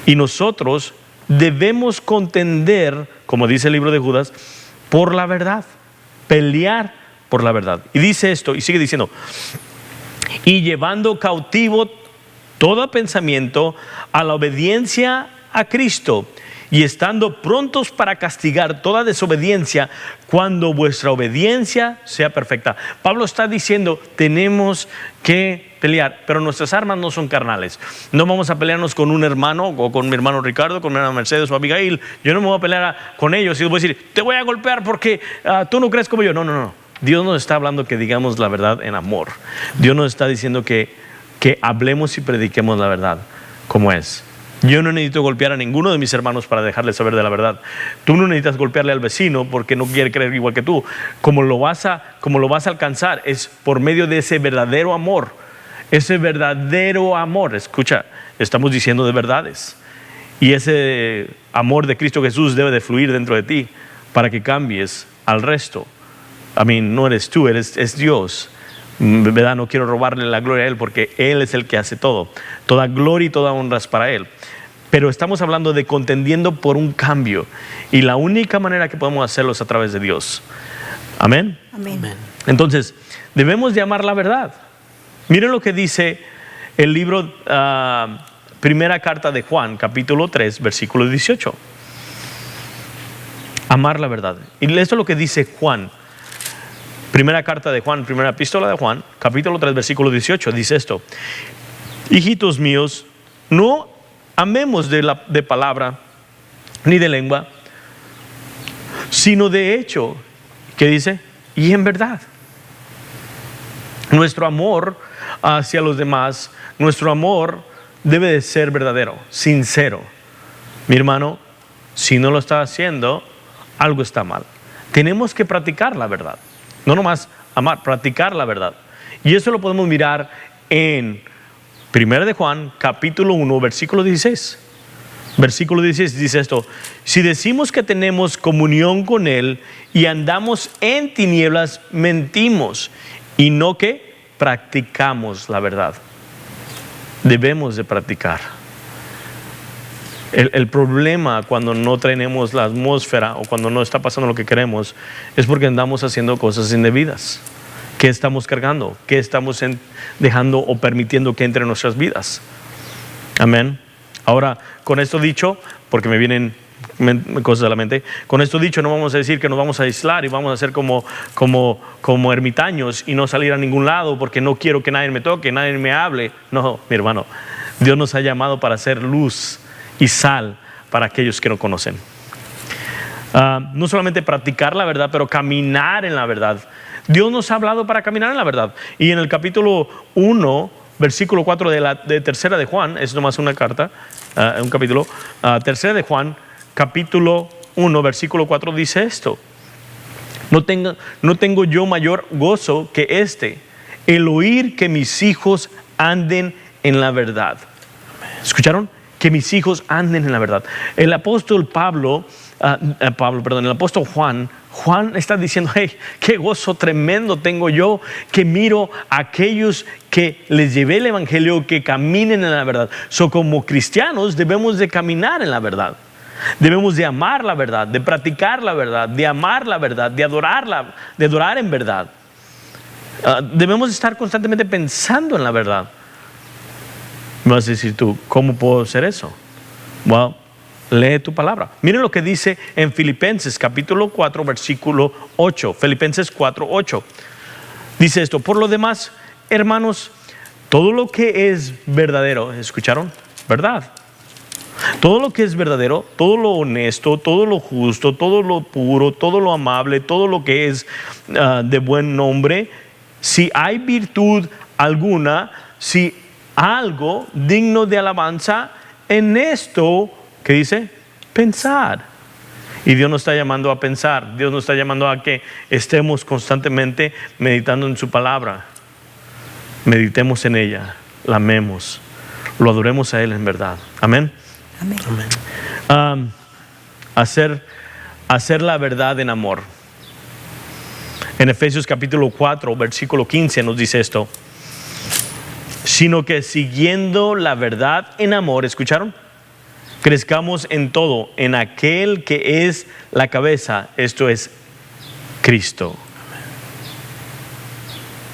Y nosotros debemos contender, como dice el libro de Judas, por la verdad, pelear por la verdad. Y dice esto, y sigue diciendo, y llevando cautivo todo pensamiento a la obediencia a Cristo, y estando prontos para castigar toda desobediencia cuando vuestra obediencia sea perfecta. Pablo está diciendo, tenemos que pelear, pero nuestras armas no son carnales. No vamos a pelearnos con un hermano, o con mi hermano Ricardo, con mi hermana Mercedes o Abigail. Yo no me voy a pelear con ellos y les voy a decir, te voy a golpear porque tú no crees como yo. No. Dios nos está hablando que digamos la verdad en amor. Dios nos está diciendo que hablemos y prediquemos la verdad como es. Yo no necesito golpear a ninguno de mis hermanos para dejarles saber de la verdad. Tú no necesitas golpearle al vecino porque no quiere creer igual que tú. Como lo vas a alcanzar es por medio de ese verdadero amor. Ese verdadero amor, escucha, estamos diciendo de verdades. Y ese amor de Cristo Jesús debe de fluir dentro de ti para que cambies al resto. No eres tú, es Dios. ¿Verdad? No quiero robarle la gloria a Él porque Él es el que hace todo. Toda gloria y toda honra es para Él. Pero estamos hablando de contendiendo por un cambio. Y la única manera que podemos hacerlo es a través de Dios. Amén. Amén. Amén. Entonces, debemos de amar la verdad. Miren lo que dice el libro, primera carta de Juan, capítulo 3, versículo 18. Amar la verdad. Y esto es lo que dice Juan. Primera carta de Juan, primera epístola de Juan, capítulo 3, versículo 18. Dice esto: hijitos míos, no amemos de palabra ni de lengua, sino de hecho. ¿Qué dice? Y en verdad. Nuestro amor hacia los demás, nuestro amor debe de ser verdadero, sincero. Mi hermano, si no lo está haciendo, algo está mal. Tenemos que practicar la verdad. No nomás amar, practicar la verdad. Y eso lo podemos mirar en 1 de Juan, capítulo 1, versículo 16. Versículo 16 dice esto: si decimos que tenemos comunión con Él y andamos en tinieblas, mentimos y no que practicamos la verdad. Debemos de practicar. El problema cuando no tenemos la atmósfera o cuando no está pasando lo que queremos es porque andamos haciendo cosas indebidas. ¿Qué estamos cargando? ¿Qué estamos dejando o permitiendo que entre en nuestras vidas? Amén. Ahora, con esto dicho, porque me vienen cosas a la mente, con esto dicho no vamos a decir que nos vamos a aislar y vamos a ser como ermitaños y no salir a ningún lado porque no quiero que nadie me toque, nadie me hable. No, mi hermano, Dios nos ha llamado para ser luz y sal para aquellos que no conocen. No solamente practicar la verdad, pero caminar en la verdad. Dios nos ha hablado para caminar en la verdad. Y en el capítulo 1, versículo 4 de tercera de Juan, es nomás una carta, un capítulo, tercera de Juan, capítulo 1, versículo 4 dice esto: no tengo yo mayor gozo que el oír que mis hijos anden en la verdad. ¿Escucharon? Que mis hijos anden en la verdad. El apóstol el apóstol Juan está diciendo: hey, qué gozo tremendo tengo yo que miro a aquellos que les llevé el evangelio, que caminen en la verdad. Como cristianos debemos de caminar en la verdad. Debemos de amar la verdad, de practicar la verdad, de amar la verdad, de adorarla, de adorar en verdad. Debemos estar constantemente pensando en la verdad. Me vas a decir tú, ¿cómo puedo hacer eso? Well, lee tu palabra. Miren lo que dice en Filipenses capítulo 4 versículo 8. Filipenses 4, 8. Dice esto: por lo demás, hermanos, todo lo que es verdadero, ¿escucharon? Verdad. Todo lo que es verdadero, todo lo honesto, todo lo justo, todo lo puro, todo lo amable, todo lo que es de buen nombre, si hay virtud alguna, si algo digno de alabanza, en esto, ¿qué dice? Pensar. Y Dios nos está llamando a pensar. Dios nos está llamando a que estemos constantemente meditando en su palabra. Meditemos en ella, la amemos, lo adoremos a Él en verdad. Amén. Amén. Amén. Hacer la verdad en amor. En Efesios capítulo 4 versículo 15 nos dice esto: sino que siguiendo la verdad en amor, ¿escucharon? Crezcamos en todo, en aquel que es la cabeza, esto es Cristo.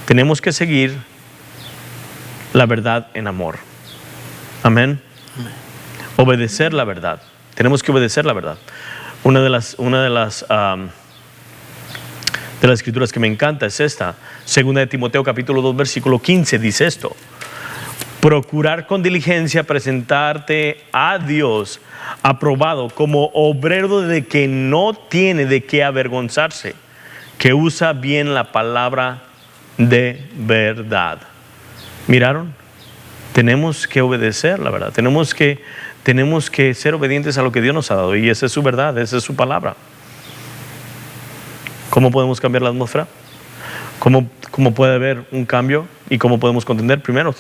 Tenemos que seguir la verdad en amor. Amén. Obedecer la verdad. Tenemos que obedecer la verdad. Una de las escrituras que me encanta es esta. Segunda de Timoteo capítulo 2 versículo 15 dice esto: procurar con diligencia presentarte a Dios aprobado como obrero de que no tiene de qué avergonzarse, que usa bien la palabra de verdad. ¿Miraron? Tenemos que obedecer la verdad. Tenemos que ser obedientes a lo que Dios nos ha dado, y esa es su verdad, esa es su palabra. ¿Cómo podemos cambiar la atmósfera? ¿Cómo puede haber un cambio? ¿Y cómo podemos contender? Primero,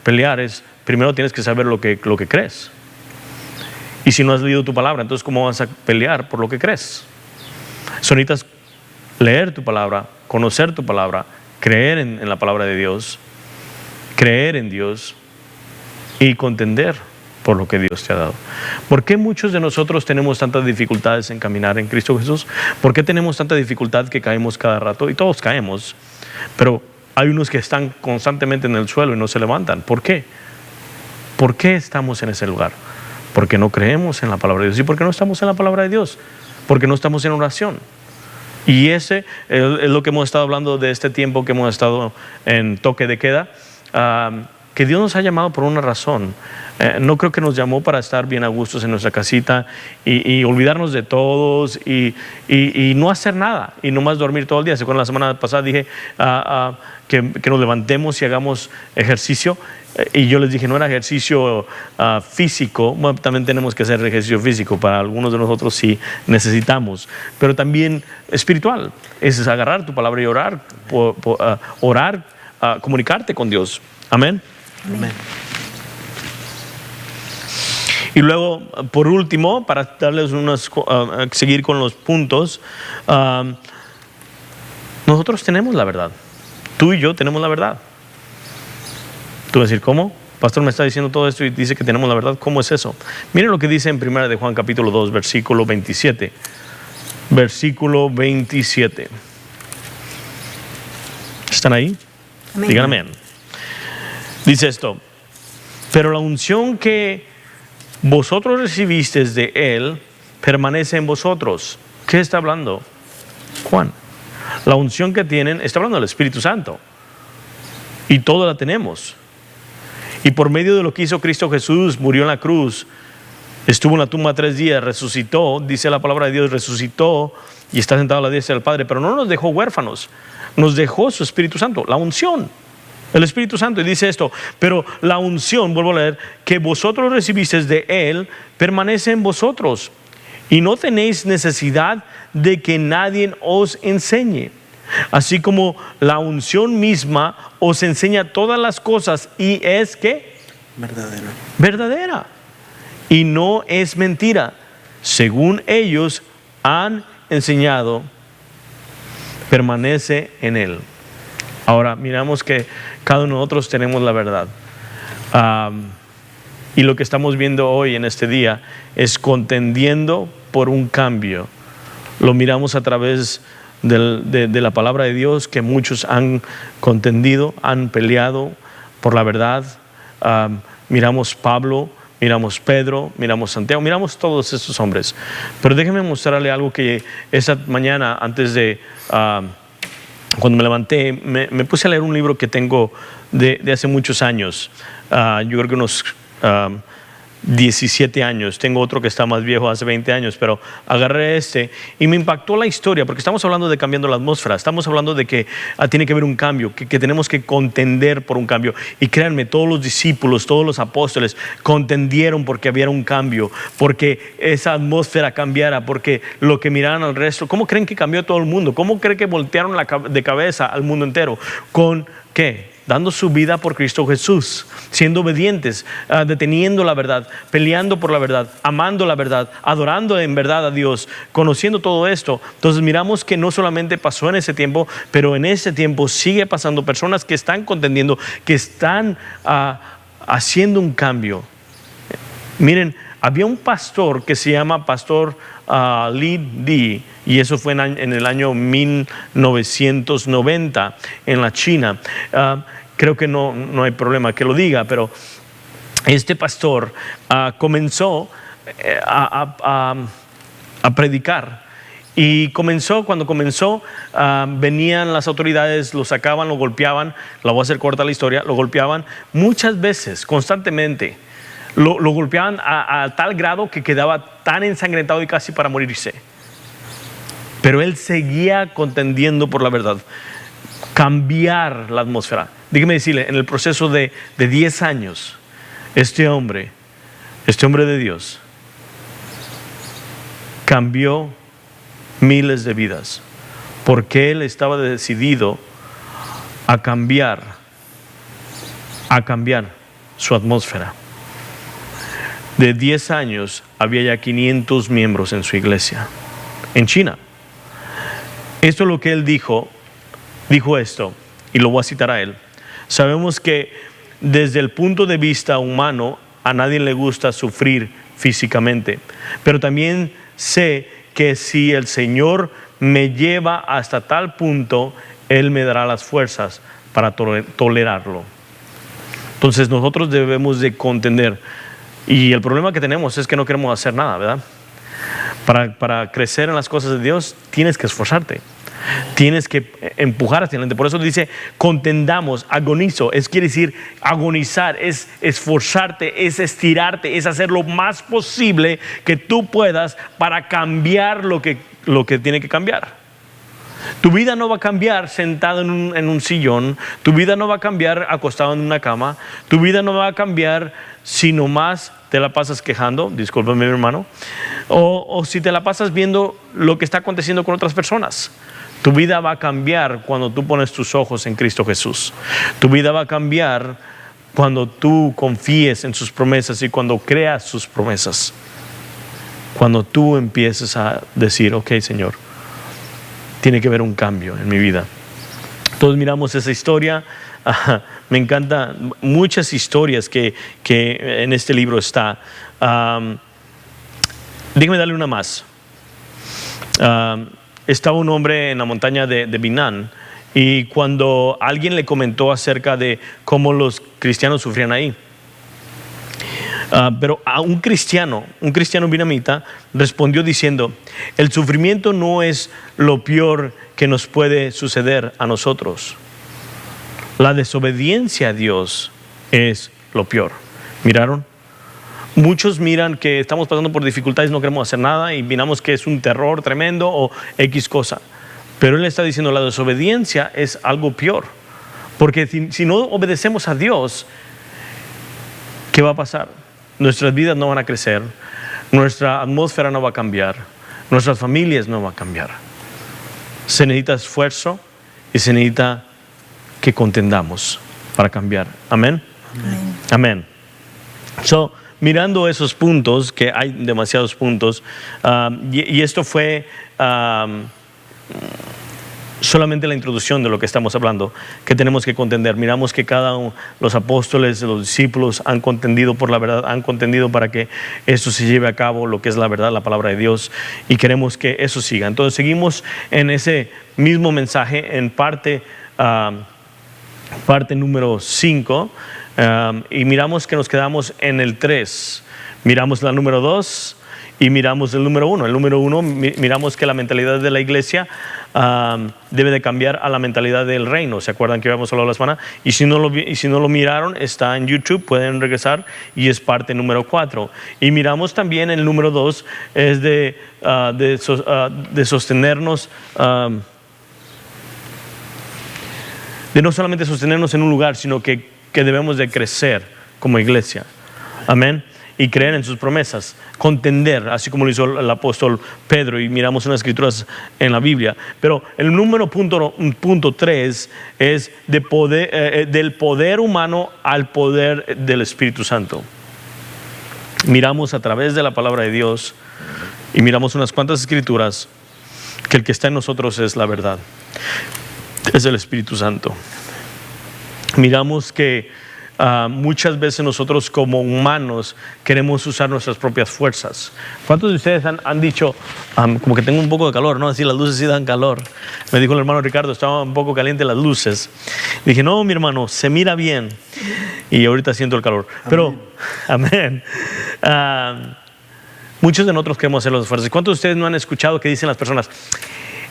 pelear primero tienes que saber lo que crees. Y si no has leído tu palabra, entonces ¿cómo vas a pelear por lo que crees? Necesitas leer tu palabra, conocer tu palabra, creer en la palabra de Dios, creer en Dios y contender por lo que Dios te ha dado. ¿Por qué muchos de nosotros tenemos tantas dificultades en caminar en Cristo Jesús? ¿Por qué tenemos tanta dificultad que caemos cada rato? Y todos caemos, pero hay unos que están constantemente en el suelo y no se levantan. ¿Por qué? ¿Por qué estamos en ese lugar? Porque no creemos en la palabra de Dios. ¿Y por qué no estamos en la palabra de Dios? Porque no estamos en oración. Y ese es lo que hemos estado hablando de este tiempo que hemos estado en toque de queda, que Dios nos ha llamado por una razón. No creo que nos llamó para estar bien a gustos en nuestra casita y olvidarnos de todos y no hacer nada y nomás dormir todo el día. La semana pasada dije que nos levantemos y hagamos ejercicio, y yo les dije no era ejercicio físico. Bueno, también tenemos que hacer ejercicio físico, para algunos de nosotros sí necesitamos, pero también espiritual. Es agarrar tu palabra y orar, comunicarte con Dios. Amén. Amén. Y luego, por último, para darles seguir con los puntos, nosotros tenemos la verdad. Tú y yo tenemos la verdad. Tú vas a decir, ¿cómo? Pastor me está diciendo todo esto y dice que tenemos la verdad. ¿Cómo es eso? Miren lo que dice en 1 de Juan capítulo 2, versículo 27. Versículo 27. ¿Están ahí? Amén. Digan amén. Dice esto: pero la unción que vosotros recibisteis de Él permanece en vosotros. ¿Qué está hablando Juan? La unción que tienen, está hablando del Espíritu Santo. Y todo la tenemos. Y por medio de lo que hizo Cristo Jesús, murió en la cruz, estuvo en la tumba 3 días, resucitó, dice la palabra de Dios, resucitó y está sentado a la diestra del Padre. Pero no nos dejó huérfanos, nos dejó su Espíritu Santo, la unción. El Espíritu Santo, y dice esto: pero la unción, vuelvo a leer, que vosotros recibisteis de Él permanece en vosotros, y no tenéis necesidad de que nadie os enseñe, así como la unción misma os enseña todas las cosas y es ¿qué? Verdadera y no es mentira, según ellos han enseñado, permanece en Él. Ahora miramos que cada uno de nosotros tenemos la verdad, y lo que estamos viendo hoy en este día es contendiendo por un cambio. Lo miramos a través de la palabra de Dios, que muchos han contendido, han peleado por la verdad. Miramos Pablo, miramos Pedro, miramos Santiago, miramos todos estos hombres. Pero déjenme mostrarle algo que esta mañana, antes de cuando me levanté, me puse a leer un libro que tengo de hace muchos años. Yo creo que unos 17 años. Tengo otro que está más viejo, hace 20 años, pero agarré este y me impactó la historia, porque estamos hablando de cambiando la atmósfera, estamos hablando de que tiene que haber un cambio, que tenemos que contender por un cambio. Y créanme, todos los discípulos, todos los apóstoles contendieron porque había un cambio, porque esa atmósfera cambiara, porque lo que miraban al resto. ¿Cómo creen que cambió todo el mundo? ¿Cómo creen que voltearon de cabeza al mundo entero? ¿Con qué? Dando su vida por Cristo Jesús, siendo obedientes, deteniendo la verdad, peleando por la verdad, amando la verdad, adorando en verdad a Dios, conociendo todo esto. Entonces miramos que no solamente pasó en ese tiempo, pero en ese tiempo sigue pasando. Personas que están contendiendo, que están haciendo un cambio. Miren, había un pastor que se llama Pastor Li Di, y eso fue en el año 1990 en la China. Creo que no hay problema que lo diga, pero este pastor comenzó a predicar. Y cuando comenzó, venían las autoridades, lo sacaban, lo golpeaban. La voy a hacer corta la historia. Lo golpeaban muchas veces, constantemente. Lo golpeaban a tal grado que quedaba tan ensangrentado y casi para morirse. Pero él seguía contendiendo por la verdad, cambiar la atmósfera. Dígame decirle, en el proceso de 10 años, este hombre de Dios cambió miles de vidas, porque él estaba decidido a cambiar su atmósfera. De 10 años había ya 500 miembros en su iglesia en China. Esto es lo que él dijo esto, y lo voy a citar a él. Sabemos que desde el punto de vista humano a nadie le gusta sufrir físicamente, pero también sé que si el Señor me lleva hasta tal punto, Él me dará las fuerzas para tolerarlo. Entonces nosotros debemos de contender, y el problema que tenemos es que no queremos hacer nada, ¿verdad? Para crecer en las cosas de Dios tienes que esforzarte, tienes que empujar hacia adelante. Por eso dice contendamos, agonizo, quiere decir agonizar, es esforzarte, es estirarte, es hacer lo más posible que tú puedas para cambiar lo que tiene que cambiar. Tu vida no va a cambiar sentado en un sillón, tu vida no va a cambiar acostado en una cama, tu vida no va a cambiar si nomás te la pasas quejando, discúlpame mi hermano, o si te la pasas viendo lo que está aconteciendo con otras personas. Tu vida va a cambiar cuando tú pones tus ojos en Cristo Jesús. Tu vida va a cambiar cuando tú confíes en sus promesas y cuando creas sus promesas. Cuando tú empieces a decir, ok, Señor, tiene que haber un cambio en mi vida. Todos miramos esa historia. Me encantan muchas historias que en este libro está. Déjeme darle una más. Estaba un hombre en la montaña de Binán, y cuando alguien le comentó acerca de cómo los cristianos sufrían ahí, pero a un cristiano vietnamita respondió diciendo: el sufrimiento no es lo peor que nos puede suceder a nosotros. La desobediencia a Dios es lo peor. ¿Miraron? Muchos miran que estamos pasando por dificultades, no queremos hacer nada y miramos que es un terror tremendo o X cosa. Pero él está diciendo la desobediencia es algo peor. Porque si no obedecemos a Dios, ¿qué va a pasar? Nuestras vidas no van a crecer, nuestra atmósfera no va a cambiar, nuestras familias no van a cambiar. Se necesita esfuerzo y se necesita que contendamos para cambiar. Amén. Amén. So, mirando esos puntos, que hay demasiados puntos, y esto fue solamente la introducción de lo que estamos hablando, que tenemos que contender. Miramos que los apóstoles, los discípulos han contendido por la verdad, han contendido para que esto se lleve a cabo, lo que es la verdad, la palabra de Dios, y queremos que eso siga. Entonces seguimos en ese mismo mensaje en parte número 5, y miramos que nos quedamos en el 3. Miramos la número 2 y miramos el número 1. El número 1 miramos que la mentalidad de la iglesia debe de cambiar a la mentalidad del reino. ¿Se acuerdan que habíamos hablado la semana? Y si no lo miraron, está en YouTube, pueden regresar, y es parte número 4. Y miramos también el número 2, es de sostenernos, de no solamente sostenernos en un lugar, sino que debemos de crecer como iglesia. Amén. Y creer en sus promesas, contender, así como lo hizo el apóstol Pedro, y miramos unas escrituras en la Biblia. Pero el número punto 3 es del poder humano al poder del Espíritu Santo. Miramos a través de la palabra de Dios y miramos unas cuantas escrituras que el que está en nosotros es la verdad, es el Espíritu Santo. Miramos que muchas veces nosotros como humanos queremos usar nuestras propias fuerzas. ¿Cuántos de ustedes han dicho, como que tengo un poco de calor, ¿no? Así las luces sí dan calor? Me dijo el hermano Ricardo, estaba un poco caliente las luces. Dije, no, mi hermano, se mira bien. Y ahorita siento el calor. Pero, amén. Muchos de nosotros queremos hacer los esfuerzos. ¿Cuántos de ustedes no han escuchado que dicen las personas: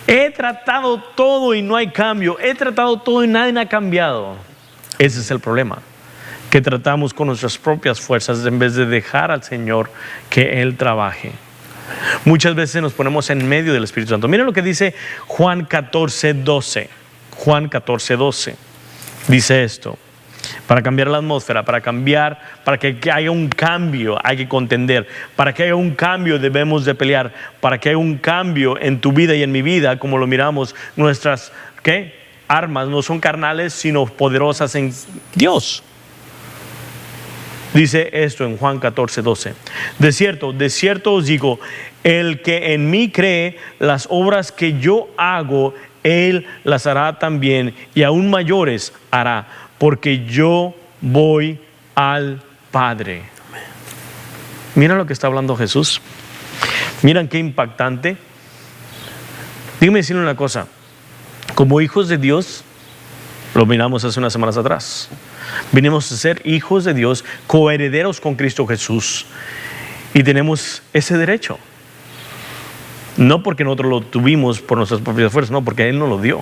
he tratado todo y no hay cambio, he tratado todo y nadie ha cambiado? Ese es el problema, que tratamos con nuestras propias fuerzas en vez de dejar al Señor que Él trabaje. Muchas veces nos ponemos en medio del Espíritu Santo. Miren lo que dice Juan 14:12. Juan 14:12 dice esto: para cambiar la atmósfera, para que haya un cambio hay que contender, para que haya un cambio debemos de pelear, para que haya un cambio en tu vida y en mi vida, como lo miramos, nuestras armas no son carnales sino poderosas en Dios. Dice esto en Juan 14:12: de cierto os digo, el que en mí cree, las obras que yo hago, él las hará también, y aún mayores hará, porque yo voy al Padre. Mira lo que está hablando Jesús. Miren qué impactante. Dígame decirle una cosa. Como hijos de Dios, lo miramos hace unas semanas atrás, venimos a ser hijos de Dios, coherederos con Cristo Jesús, y tenemos ese derecho. No porque nosotros lo tuvimos por nuestras propias fuerzas, no, porque Él nos lo dio.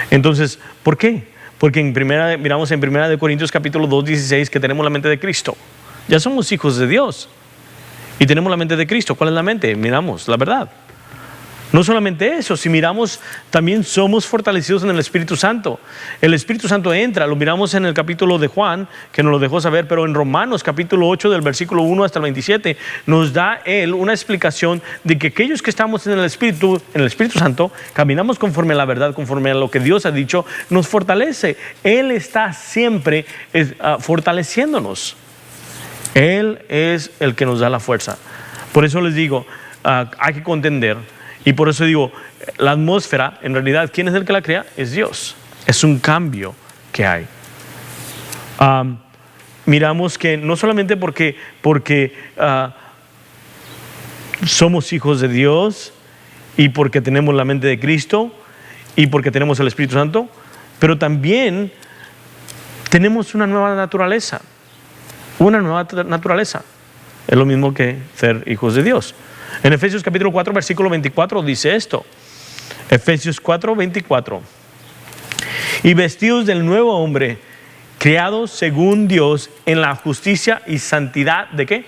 Entonces, ¿por qué? Porque miramos en 1 Corintios capítulo 2, 16, que tenemos la mente de Cristo. Ya somos hijos de Dios y tenemos la mente de Cristo. ¿Cuál es la mente? Miramos la verdad. No solamente eso, si miramos, también somos fortalecidos en el Espíritu Santo. El Espíritu Santo entra, lo miramos en el capítulo de Juan, que nos lo dejó saber, pero en Romanos capítulo 8 del versículo 1 hasta el 27, nos da Él una explicación de que aquellos que estamos en el Espíritu Santo, caminamos conforme a la verdad, conforme a lo que Dios ha dicho, nos fortalece. Él está siempre fortaleciéndonos. Él es el que nos da la fuerza. Por eso les digo, hay que contender. Y por eso digo, la atmósfera, en realidad, ¿quién es el que la crea? Es Dios. Es un cambio que hay. Miramos que no solamente porque somos hijos de Dios y porque tenemos la mente de Cristo y porque tenemos el Espíritu Santo, pero también tenemos una nueva naturaleza. Una nueva naturaleza. Es lo mismo que ser hijos de Dios. En Efesios capítulo 4, versículo 24 dice esto. Efesios 4, 24. Y vestidos del nuevo hombre, creados según Dios en la justicia y santidad, ¿de qué?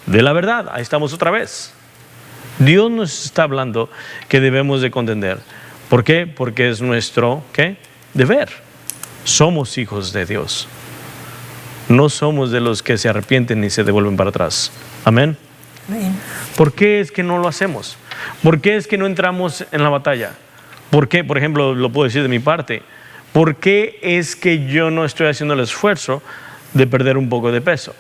De la verdad. Ahí estamos otra vez. Dios nos está hablando que debemos de contender. ¿Por qué? Porque es nuestro, ¿qué? Deber. Somos hijos de Dios. No somos de los que se arrepienten y se devuelven para atrás. Amén. Amén. ¿Por qué es que no lo hacemos? ¿Por qué es que no entramos en la batalla? ¿Por qué? Por ejemplo, lo puedo decir de mi parte. ¿Por qué es que yo no estoy haciendo el esfuerzo de perder un poco de peso?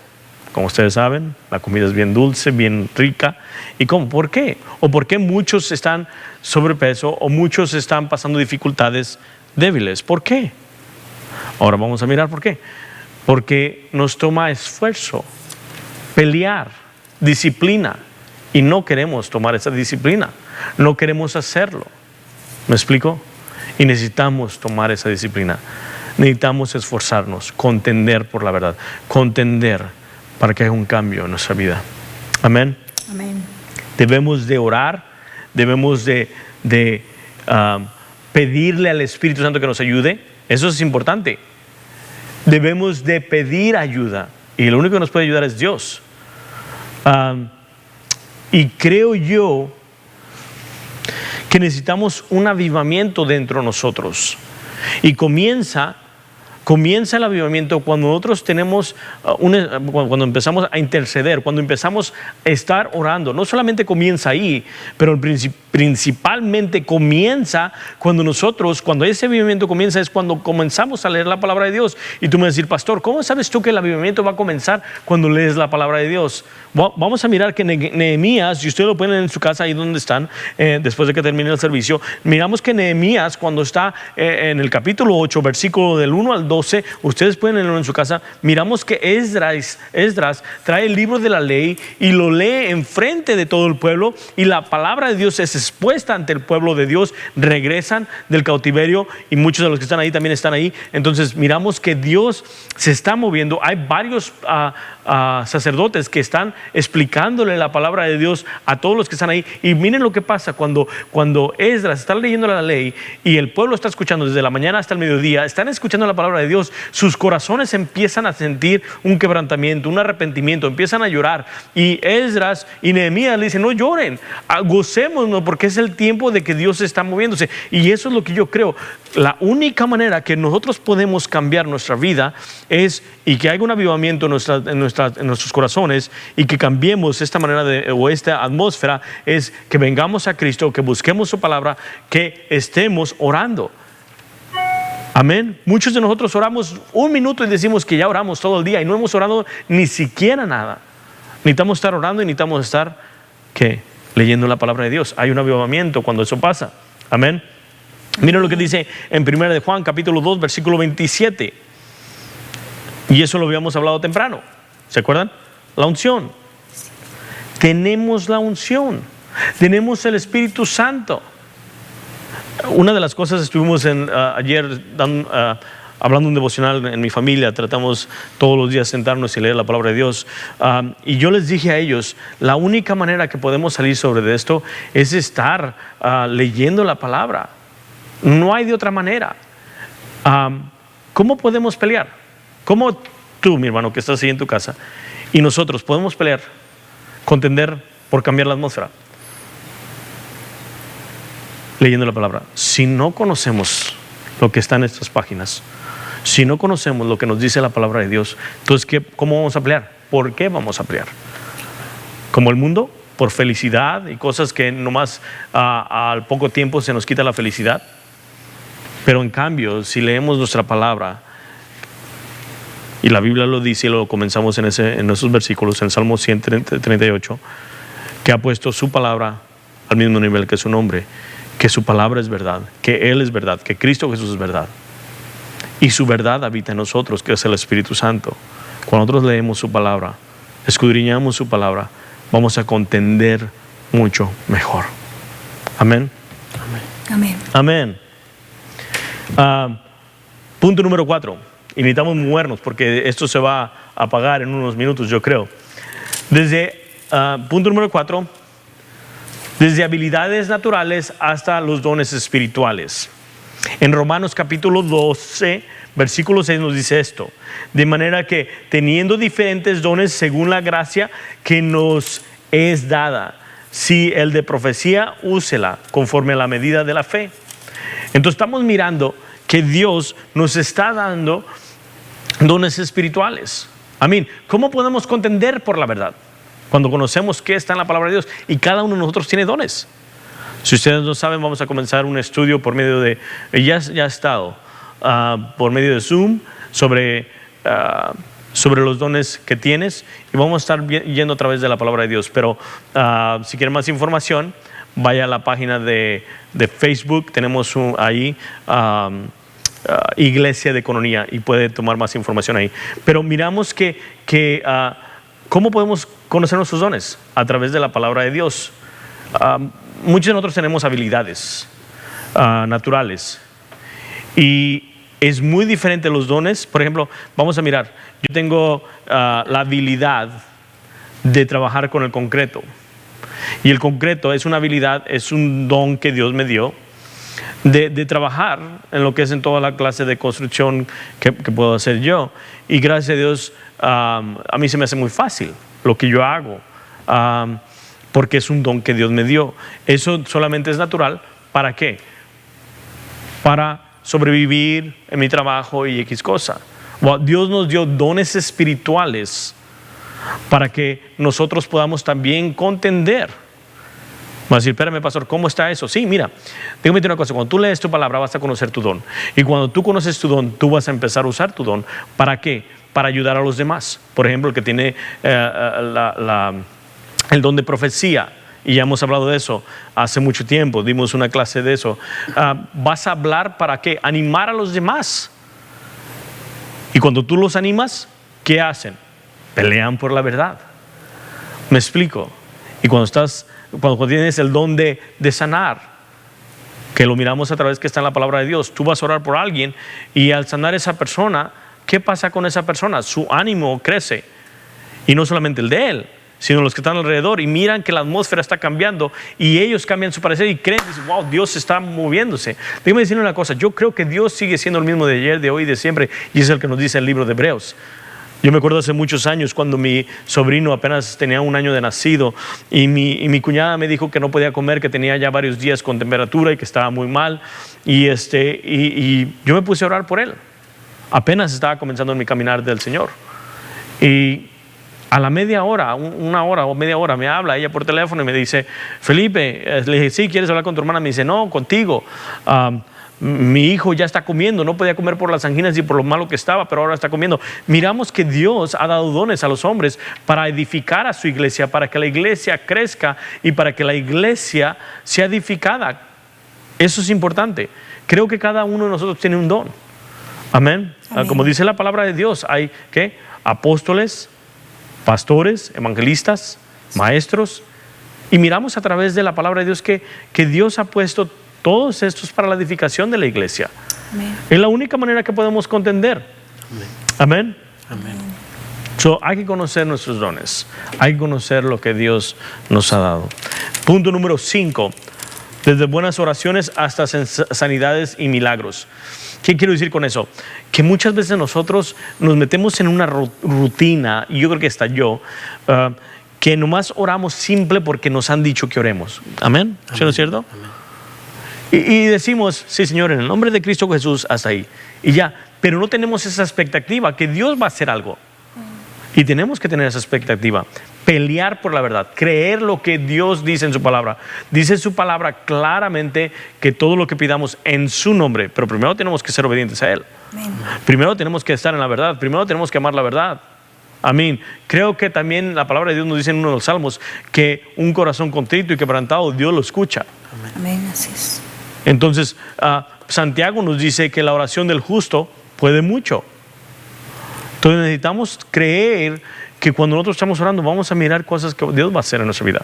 Como ustedes saben, la comida es bien dulce, bien rica. ¿Y cómo? ¿Por qué? ¿O por qué muchos están sobrepeso o muchos están pasando dificultades débiles? ¿Por qué? Ahora vamos a mirar por qué. Porque nos toma esfuerzo, pelear, disciplina, y no queremos tomar esa disciplina, no queremos hacerlo. ¿Me explico? Y necesitamos tomar esa disciplina, necesitamos esforzarnos, contender por la verdad, contender para que haya un cambio en nuestra vida. Amén. Amén. Debemos de orar, debemos de pedirle al Espíritu Santo que nos ayude. Eso es importante. Debemos de pedir ayuda y lo único que nos puede ayudar es Dios. Y creo yo que necesitamos un avivamiento dentro de nosotros. Y comienza el avivamiento cuando nosotros tenemos, cuando empezamos a interceder, cuando empezamos a estar orando. No solamente comienza ahí, pero principalmente comienza cuando ese avivamiento comienza, es cuando comenzamos a leer la palabra de Dios. Y tú me vas a decir, pastor, ¿cómo sabes tú que el avivamiento va a comenzar cuando lees la palabra de Dios? Vamos a mirar que Nehemías, y ustedes lo pueden leer en su casa ahí donde están, después de que termine el servicio. Miramos que Nehemías, cuando está en el capítulo 8, versículo del 1 al 12, ustedes pueden leerlo en su casa. Miramos que Esdras trae el libro de la ley y lo lee enfrente de todo el pueblo, y la palabra de Dios es expuesta ante el pueblo de Dios. Regresan del cautiverio y muchos de los que están ahí también están ahí. Entonces miramos que Dios se está moviendo. Hay varios sacerdotes que están explicándole la palabra de Dios a todos los que están ahí. Y miren lo que pasa cuando Esdras está leyendo la ley y el pueblo está escuchando desde la mañana hasta el mediodía, están escuchando la palabra de Dios. Sus corazones empiezan a sentir un quebrantamiento, un arrepentimiento, empiezan a llorar. Y Esdras y Nehemías le dicen, no lloren, gocémonos, porque es el tiempo de que Dios está moviéndose. Y eso es lo que yo creo. La única manera que nosotros podemos cambiar nuestra vida es, y que haya un avivamiento en nuestros corazones, y que cambiemos esta manera o esta atmósfera, es que vengamos a Cristo, que busquemos su palabra, que estemos orando. Amén. Muchos de nosotros oramos un minuto y decimos que ya oramos todo el día y no hemos orado ni siquiera nada. Necesitamos estar orando y necesitamos estar, ¿qué? Leyendo la palabra de Dios. Hay un avivamiento cuando eso pasa. Amén. Miren lo que dice en 1 de Juan capítulo 2 versículo 27. Y eso lo habíamos hablado temprano. ¿Se acuerdan? La unción. tenemos la unción, tenemos el Espíritu Santo. Una de las cosas, estuvimos ayer hablando un devocional en mi familia, tratamos todos los días sentarnos y leer la palabra de Dios, y yo les dije a ellos, la única manera que podemos salir sobre esto es estar leyendo la palabra. No hay de otra manera. ¿Cómo podemos pelear? ¿Cómo tú, mi hermano, que estás ahí en tu casa, y nosotros podemos pelear, contender por cambiar la atmósfera? Leyendo la palabra. Si no conocemos lo que está en estas páginas, si no conocemos lo que nos dice la palabra de Dios, entonces ¿cómo vamos a pelear? ¿Por qué vamos a pelear? ¿Como el mundo? ¿Por felicidad y cosas que nomás al poco tiempo se nos quita la felicidad? Pero en cambio, si leemos nuestra palabra, y la Biblia lo dice, y lo comenzamos en esos versículos, en Salmo 138, que ha puesto su palabra al mismo nivel que su nombre, que su palabra es verdad, que Él es verdad, que Cristo Jesús es verdad, y su verdad habita en nosotros, que es el Espíritu Santo. Cuando nosotros leemos su palabra, escudriñamos su palabra, vamos a contender mucho mejor. Amén. Amén. Amén. Punto número 4. Y necesitamos movernos porque esto se va a apagar en unos minutos, yo creo. Punto número 4. Desde habilidades naturales hasta los dones espirituales. En Romanos capítulo 12, versículo 6 nos dice esto: de manera que teniendo diferentes dones según la gracia que nos es dada, si el de profecía, úsela conforme a la medida de la fe. Entonces estamos mirando que Dios nos está dando dones espirituales. Amén. ¿Cómo podemos contender por la verdad? Cuando conocemos qué está en la palabra de Dios, y cada uno de nosotros tiene dones. Si ustedes no saben, vamos a comenzar un estudio por medio de, ya ha estado, por medio de Zoom, sobre los dones que tienes, y vamos a estar yendo a través de la palabra de Dios. Pero si quieren más información, vaya a la página de Facebook, tenemos ahí Iglesia de Economía, y puede tomar más información ahí. Pero miramos que ¿cómo podemos conocer nuestros dones? A través de la palabra de Dios. Muchos de nosotros tenemos habilidades naturales, y es muy diferente los dones. Por ejemplo, vamos a mirar, yo tengo la habilidad de trabajar con el concreto, y el concreto es una habilidad, es un don que Dios me dio de trabajar en lo que es en toda la clase de construcción que puedo hacer yo, y gracias a Dios a mí se me hace muy fácil lo que yo hago, porque es un don que Dios me dio. Eso solamente es natural. ¿Para qué? Para sobrevivir en mi trabajo y X cosa. Dios nos dio dones espirituales para que nosotros podamos también contender. Va a decir, espérame, pastor, ¿cómo está eso? Sí, mira, déjame decir una cosa: cuando tú lees tu palabra vas a conocer tu don, y cuando tú conoces tu don, tú vas a empezar a usar tu don. ¿Para qué? Para ayudar a los demás. Por ejemplo, el que tiene el don de profecía, y ya hemos hablado de eso hace mucho tiempo, dimos una clase de eso. Vas a hablar ¿para qué? Animar a los demás. Y cuando tú los animas, ¿qué hacen? Pelean por la verdad. ¿Me explico? Y cuando tienes el don de sanar, que lo miramos a través que está en la palabra de Dios, tú vas a orar por alguien, y al sanar a esa persona, ¿qué pasa con esa persona? Su ánimo crece, y no solamente el de él, sino los que están alrededor, y miran que la atmósfera está cambiando, y ellos cambian su parecer y creen, dicen, wow, Dios está moviéndose. Déjame decirle una cosa: yo creo que Dios sigue siendo el mismo de ayer, de hoy y de siempre, y es el que nos dice el libro de Hebreos. Yo me acuerdo hace muchos años, cuando mi sobrino apenas tenía 1 año de nacido, y mi cuñada me dijo que no podía comer, que tenía ya varios días con temperatura y que estaba muy mal, y yo me puse a orar por él. Apenas estaba comenzando en mi caminar del Señor, y a la media hora, 1 hora o media hora, me habla ella por teléfono y me dice, Felipe, le dije, sí, ¿quieres hablar con tu hermana? Me dice, no, contigo. Mi hijo ya está comiendo, no podía comer por las anginas y por lo malo que estaba, pero ahora está comiendo. Miramos que Dios ha dado dones a los hombres para edificar a su iglesia, para que la iglesia crezca y para que la iglesia sea edificada. Eso es importante. Creo que cada uno de nosotros tiene un don. Amén. Como dice la palabra de Dios, hay ¿qué? Apóstoles, pastores, evangelistas, maestros, y miramos a través de la palabra de Dios que Dios ha puesto todos estos para la edificación de la iglesia. Amén. Es la única manera que podemos contender. Amén. Amén. So, hay que conocer nuestros dones, hay que conocer lo que Dios nos ha dado. Punto número 5, desde buenas oraciones hasta sanidades y milagros. ¿Qué quiero decir con eso? Que muchas veces nosotros nos metemos en una rutina, y yo creo que hasta yo, que nomás oramos simple porque nos han dicho que oremos. Amén. ¿Sí no es cierto? Amén. Y decimos, sí, Señor, en el nombre de Cristo Jesús, hasta ahí. Y ya, pero no tenemos esa expectativa que Dios va a hacer algo. Y tenemos que tener esa expectativa, pelear por la verdad, creer lo que Dios dice en su palabra. Dice su palabra claramente que todo lo que pidamos en su nombre, pero primero tenemos que ser obedientes a Él. Amén. Primero tenemos que estar en la verdad, primero tenemos que amar la verdad. Amén. Creo que también la palabra de Dios nos dice en uno de los salmos que un corazón contrito y quebrantado Dios lo escucha. Amén, así es. Entonces, Santiago nos dice que la oración del justo puede mucho. Entonces necesitamos creer que cuando nosotros estamos orando vamos a mirar cosas que Dios va a hacer en nuestra vida.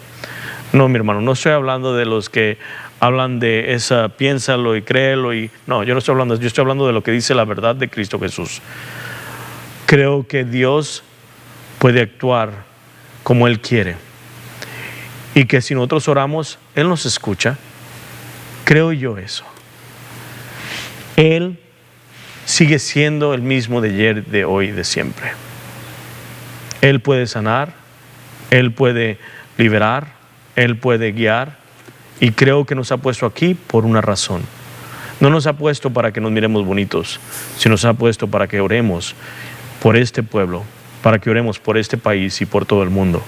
No, mi hermano, no estoy hablando de los que hablan de esa, piénsalo y créelo. No, yo no estoy hablando de eso, yo estoy hablando de lo que dice la verdad de Cristo Jesús. Creo que Dios puede actuar como Él quiere. Y que si nosotros oramos, Él nos escucha. Creo yo eso. Él sigue siendo el mismo de ayer, de hoy, de siempre. Él puede sanar, Él puede liberar, Él puede guiar, y creo que nos ha puesto aquí por una razón. No nos ha puesto para que nos miremos bonitos, sino nos ha puesto para que oremos por este pueblo, para que oremos por este país y por todo el mundo,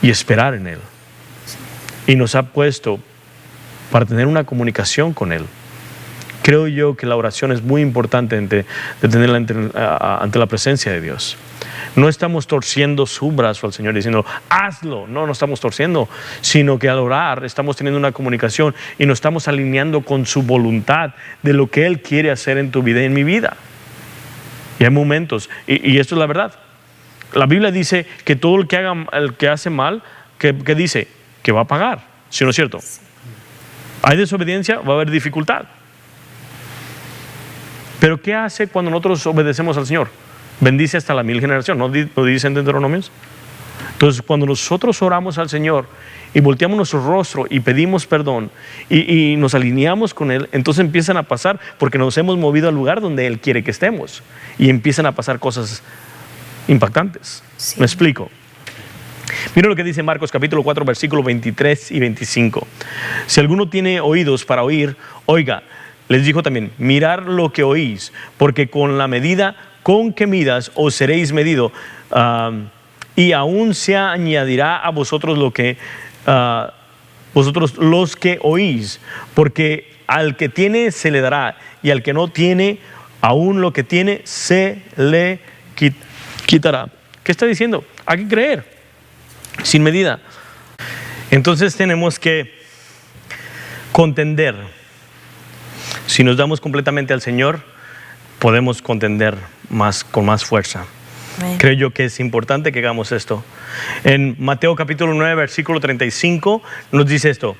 y esperar en Él. Y nos ha puesto para tener una comunicación con Él. Creo yo que la oración es muy importante de tenerla ante la presencia de Dios. No estamos torciendo su brazo al Señor diciendo, hazlo. No estamos torciendo, sino que al orar estamos teniendo una comunicación y nos estamos alineando con su voluntad de lo que Él quiere hacer en tu vida y en mi vida. Y hay momentos, y esto es la verdad. La Biblia dice que todo el que hace mal, ¿qué dice? Que va a pagar. ¿Sí o no es cierto? Hay desobediencia, va a haber dificultad. Pero ¿qué hace cuando nosotros obedecemos al Señor? Bendice hasta la 1000 generación, ¿no dice en Deuteronomios? Entonces, cuando nosotros oramos al Señor y volteamos nuestro rostro y pedimos perdón y nos alineamos con Él, entonces empiezan a pasar, porque nos hemos movido al lugar donde Él quiere que estemos, y empiezan a pasar cosas impactantes. Sí. ¿Me explico? Mira lo que dice Marcos capítulo 4, versículos 23 y 25. Si alguno tiene oídos para oír, oiga. Les dijo también, mirar lo que oís, porque con la medida con que midas os seréis medido, y aún se añadirá a vosotros vosotros los que oís, porque al que tiene se le dará, y al que no tiene, aún lo que tiene se le quitará. ¿Qué está diciendo? Hay que creer, sin medida. Entonces tenemos que contender. Si nos damos completamente al Señor, podemos contender con más fuerza. Amén. Creo yo que es importante que hagamos esto. En Mateo capítulo 9, versículo 35, nos dice esto.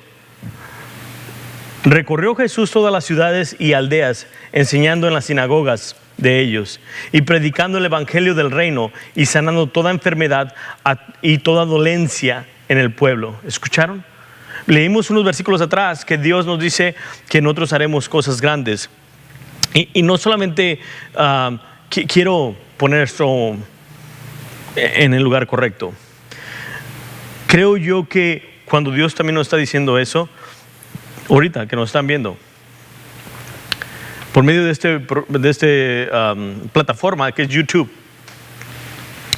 Recorrió Jesús todas las ciudades y aldeas, enseñando en las sinagogas de ellos, y predicando el evangelio del reino, y sanando toda enfermedad y toda dolencia en el pueblo. ¿Escucharon? Leímos unos versículos atrás que Dios nos dice que nosotros haremos cosas grandes. Y no solamente quiero poner esto en el lugar correcto. Creo yo que cuando Dios también nos está diciendo eso, ahorita que nos están viendo, por medio de esta plataforma que es YouTube,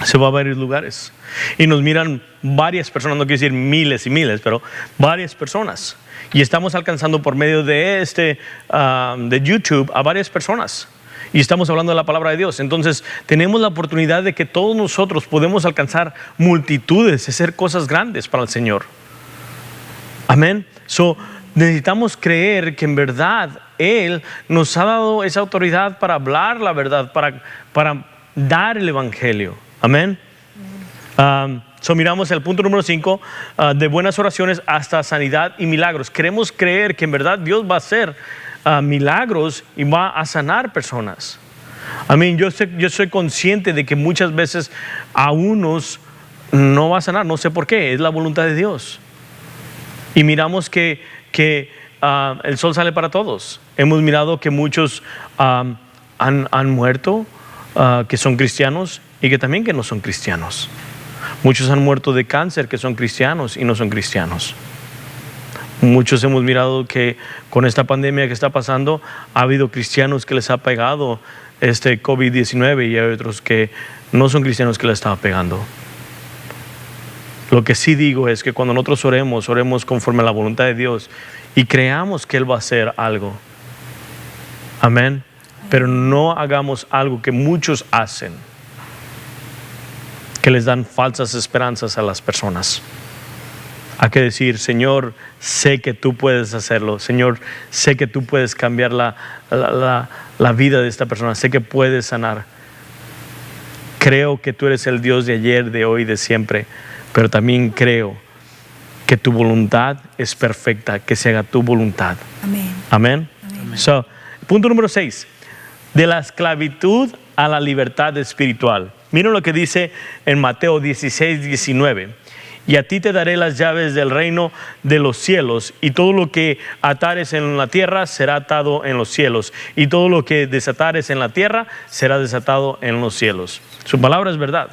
se va a varios lugares. Y nos miran varias personas, no quiero decir miles y miles, pero varias personas. Y estamos alcanzando por medio de de YouTube a varias personas. Y estamos hablando de la palabra de Dios. Entonces tenemos la oportunidad de que todos nosotros podemos alcanzar multitudes, hacer cosas grandes para el Señor. Amén. Necesitamos creer que en verdad Él nos ha dado esa autoridad para hablar la verdad, para dar el evangelio. Amén. Miramos el punto número 5, de buenas oraciones hasta sanidad y milagros. Queremos creer que en verdad Dios va a hacer milagros y va a sanar personas. Yo soy consciente de que muchas veces a unos no va a sanar, no sé por qué, es la voluntad de Dios. Y miramos que el sol sale para todos. Hemos mirado que muchos han muerto, que son cristianos, y que también que no son cristianos. Muchos han muerto de cáncer, que son cristianos y no son cristianos. Muchos hemos mirado que con esta pandemia que está pasando, ha habido cristianos que les ha pegado este COVID-19 y hay otros que no son cristianos que les estaba pegando. Lo que sí digo es que cuando nosotros oremos conforme a la voluntad de Dios y creamos que Él va a hacer algo. Amén. Pero no hagamos algo que muchos hacen, que les dan falsas esperanzas a las personas. Hay que decir: Señor, sé que tú puedes hacerlo. Señor, sé que tú puedes cambiar la vida de esta persona. Sé que puedes sanar. Creo que tú eres el Dios de ayer, de hoy, de siempre. Pero también creo que tu voluntad es perfecta, que se haga tu voluntad. Amén. Amén. Punto número 6. De la esclavitud a la libertad espiritual. Miren lo que dice en Mateo 16:19. Y a ti te daré las llaves del reino de los cielos, y todo lo que atares en la tierra será atado en los cielos, y todo lo que desatares en la tierra será desatado en los cielos. Su palabra es verdad.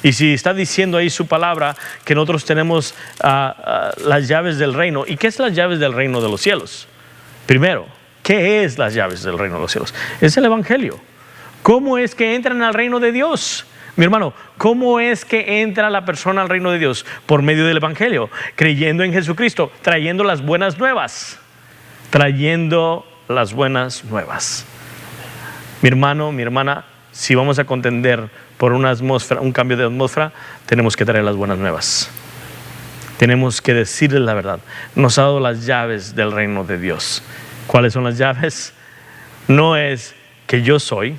Y si está diciendo ahí su palabra que nosotros tenemos las llaves del reino. ¿Y qué es las llaves del reino de los cielos? Primero, ¿qué es las llaves del reino de los cielos? Es el Evangelio. ¿Cómo es que entran al reino de Dios? Mi hermano, ¿cómo es que entra la persona al reino de Dios? Por medio del Evangelio, creyendo en Jesucristo, trayendo las buenas nuevas. Trayendo las buenas nuevas. Mi hermano, mi hermana, si vamos a contender por una atmósfera, un cambio de atmósfera, tenemos que traer las buenas nuevas. Tenemos que decirles la verdad. Nos ha dado las llaves del reino de Dios. ¿Cuáles son las llaves? No es que yo soy,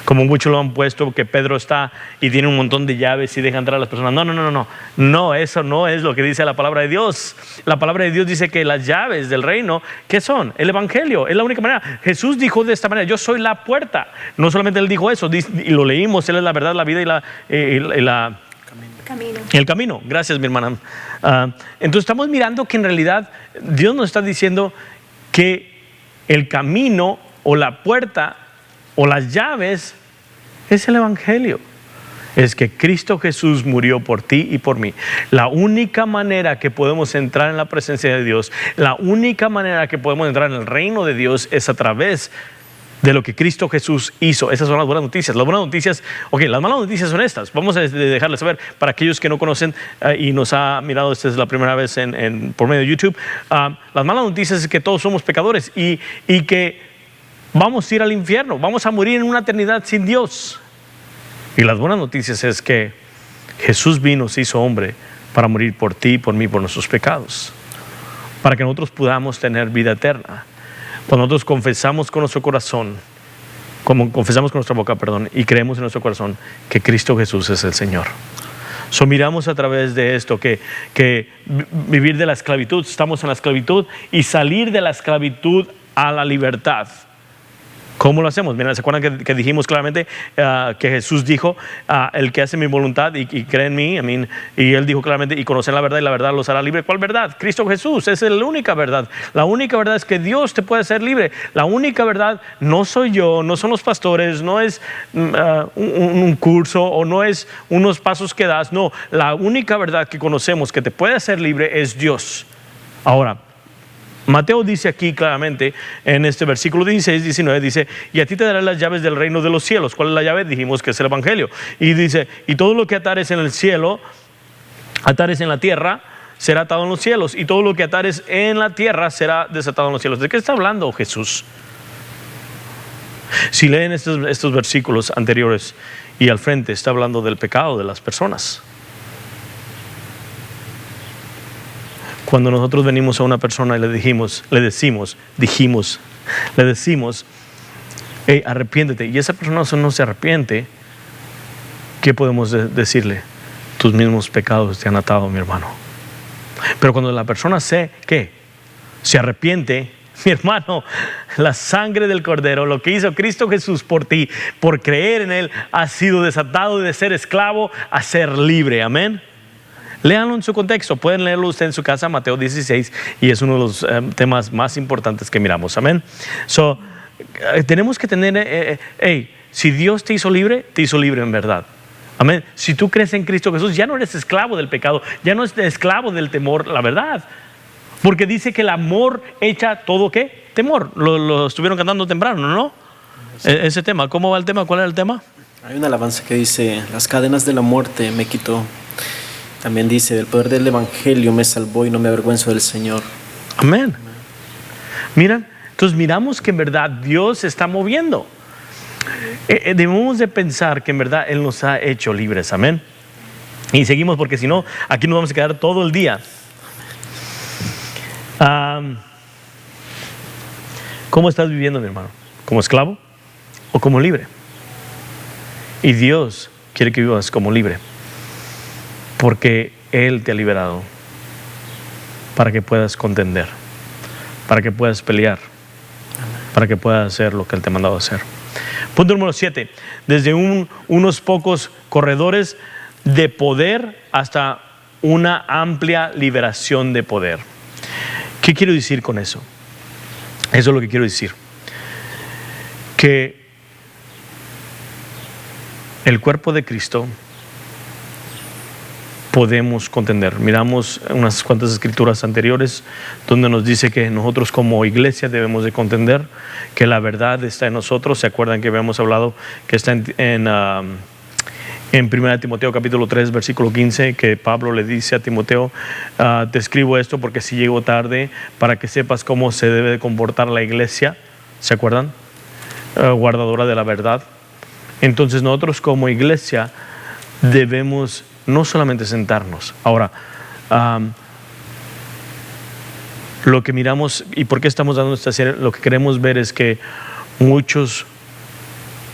como muchos lo han puesto, que Pedro está y tiene un montón de llaves y deja entrar a las personas. No, eso no es lo que dice la palabra de Dios. La palabra de Dios dice que las llaves del reino, ¿qué son? El Evangelio, es la única manera. Jesús dijo de esta manera: yo soy la puerta. No solamente Él dijo eso, y lo leímos: Él es la verdad, la vida y el camino. Gracias, mi hermana. Entonces estamos mirando que en realidad Dios nos está diciendo que el camino o la puerta o las llaves es el Evangelio. Es que Cristo Jesús murió por ti y por mí. La única manera que podemos entrar en la presencia de Dios, la única manera que podemos entrar en el reino de Dios es a través de lo que Cristo Jesús hizo. Esas son las buenas noticias. Las buenas noticias, las malas noticias son estas. Vamos a dejarles saber para aquellos que no conocen y nos ha mirado, esta es la primera vez por medio de YouTube. Las malas noticias es que todos somos pecadores y que vamos a ir al infierno, vamos a morir en una eternidad sin Dios. Y las buenas noticias es que Jesús vino, se hizo hombre para morir por ti, por mí, por nuestros pecados, para que nosotros podamos tener vida eterna. Cuando nosotros confesamos con nuestro corazón, como confesamos con nuestra boca, y creemos en nuestro corazón que Cristo Jesús es el Señor. Miramos a través de esto que vivir de la esclavitud, estamos en la esclavitud, y salir de la esclavitud a la libertad. ¿Cómo lo hacemos? Mira, ¿se acuerdan que dijimos claramente que Jesús dijo: el que hace mi voluntad y cree en mí? Y Él dijo claramente: y conocer la verdad, y la verdad los hará libre. ¿Cuál verdad? Cristo Jesús es la única verdad. La única verdad es que Dios te puede hacer libre. La única verdad no soy yo, no son los pastores, no es un curso o no es unos pasos que das. No, la única verdad que conocemos que te puede hacer libre es Dios. Ahora, Mateo dice aquí claramente en este versículo 16-19, dice: y a ti te daré las llaves del reino de los cielos. ¿Cuál es la llave? Dijimos que es el Evangelio. Y dice: y todo lo que atares en el cielo, atares en la tierra, será atado en los cielos, y todo lo que atares en la tierra será desatado en los cielos. ¿De qué está hablando Jesús? Si leen estos versículos anteriores y al frente, está hablando del pecado de las personas. Cuando nosotros venimos a una persona y le decimos, hey, arrepiéntete, y esa persona no se arrepiente, ¿qué podemos decirle? tus mismos pecados te han atado, mi hermano. Pero cuando la persona se arrepiente, mi hermano, la sangre del Cordero, lo que hizo Cristo Jesús por ti, por creer en Él, ha sido desatado de ser esclavo a ser libre. Amén. Léanlo en su contexto. Pueden leerlo usted en su casa, Mateo 16, y es uno de los temas más importantes que miramos. Amén. Tenemos que tener, si Dios te hizo libre en verdad. Amén. Si tú crees en Cristo Jesús, ya no eres esclavo del pecado, ya no eres esclavo del temor, la verdad. Porque dice que el amor echa todo, ¿qué? Temor. Lo estuvieron cantando temprano, ¿no? Sí. Ese tema, ¿cómo va el tema? ¿Cuál era el tema? Hay una alabanza que dice: las cadenas de la muerte me quitó. También dice: del poder del evangelio me salvó y no me avergüenzo del Señor. Amén. Miran, entonces miramos que en verdad Dios se está moviendo. Debemos de pensar que en verdad Él nos ha hecho libres. Amén. Y seguimos, porque si no, aquí nos vamos a quedar todo el día. ¿Cómo estás viviendo, mi hermano? ¿Como esclavo o como libre? Y Dios quiere que vivas como libre, porque Él te ha liberado para que puedas contender, para que puedas pelear, para que puedas hacer lo que Él te ha mandado a hacer. Punto número 7. Desde unos pocos corredores de poder hasta una amplia liberación de poder. ¿Qué quiero decir con eso? Eso es lo que quiero decir. Que el cuerpo de Cristo podemos contender. Miramos unas cuantas escrituras anteriores donde nos dice que nosotros como iglesia debemos de contender, que la verdad está en nosotros. ¿Se acuerdan que habíamos hablado que está en 1 Timoteo capítulo 3 versículo 15, que Pablo le dice a Timoteo: te escribo esto porque si llego tarde, para que sepas cómo se debe de comportar la iglesia? ¿Se acuerdan? Guardadora de la verdad. Entonces nosotros como iglesia debemos no solamente sentarnos. Ahora, lo que miramos y por qué estamos dando esta serie, lo que queremos ver es que muchos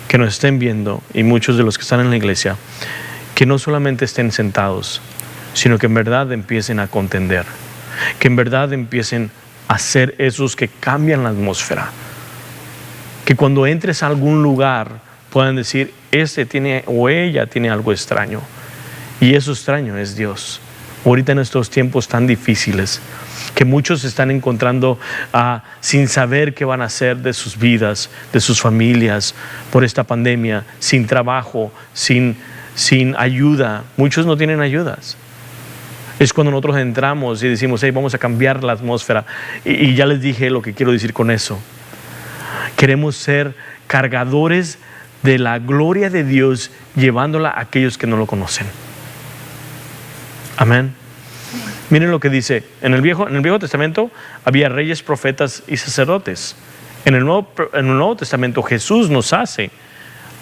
que nos estén viendo y muchos de los que están en la iglesia, que no solamente estén sentados, sino que en verdad empiecen a contender, que en verdad empiecen a ser esos que cambian la atmósfera, que cuando entres a algún lugar puedan decir: este tiene o ella tiene algo extraño, y eso extraño es Dios. Ahorita en estos tiempos tan difíciles, que muchos se están encontrando sin saber qué van a hacer de sus vidas, de sus familias, por esta pandemia, sin trabajo, sin ayuda. Muchos no tienen ayudas. Es cuando nosotros entramos y decimos: hey, vamos a cambiar la atmósfera. Y ya les dije lo que quiero decir con eso. Queremos ser cargadores de la gloria de Dios, llevándola a aquellos que no lo conocen. Amén. Miren lo que dice. En el Viejo Testamento había reyes, profetas y sacerdotes. En el Nuevo Testamento Jesús nos hace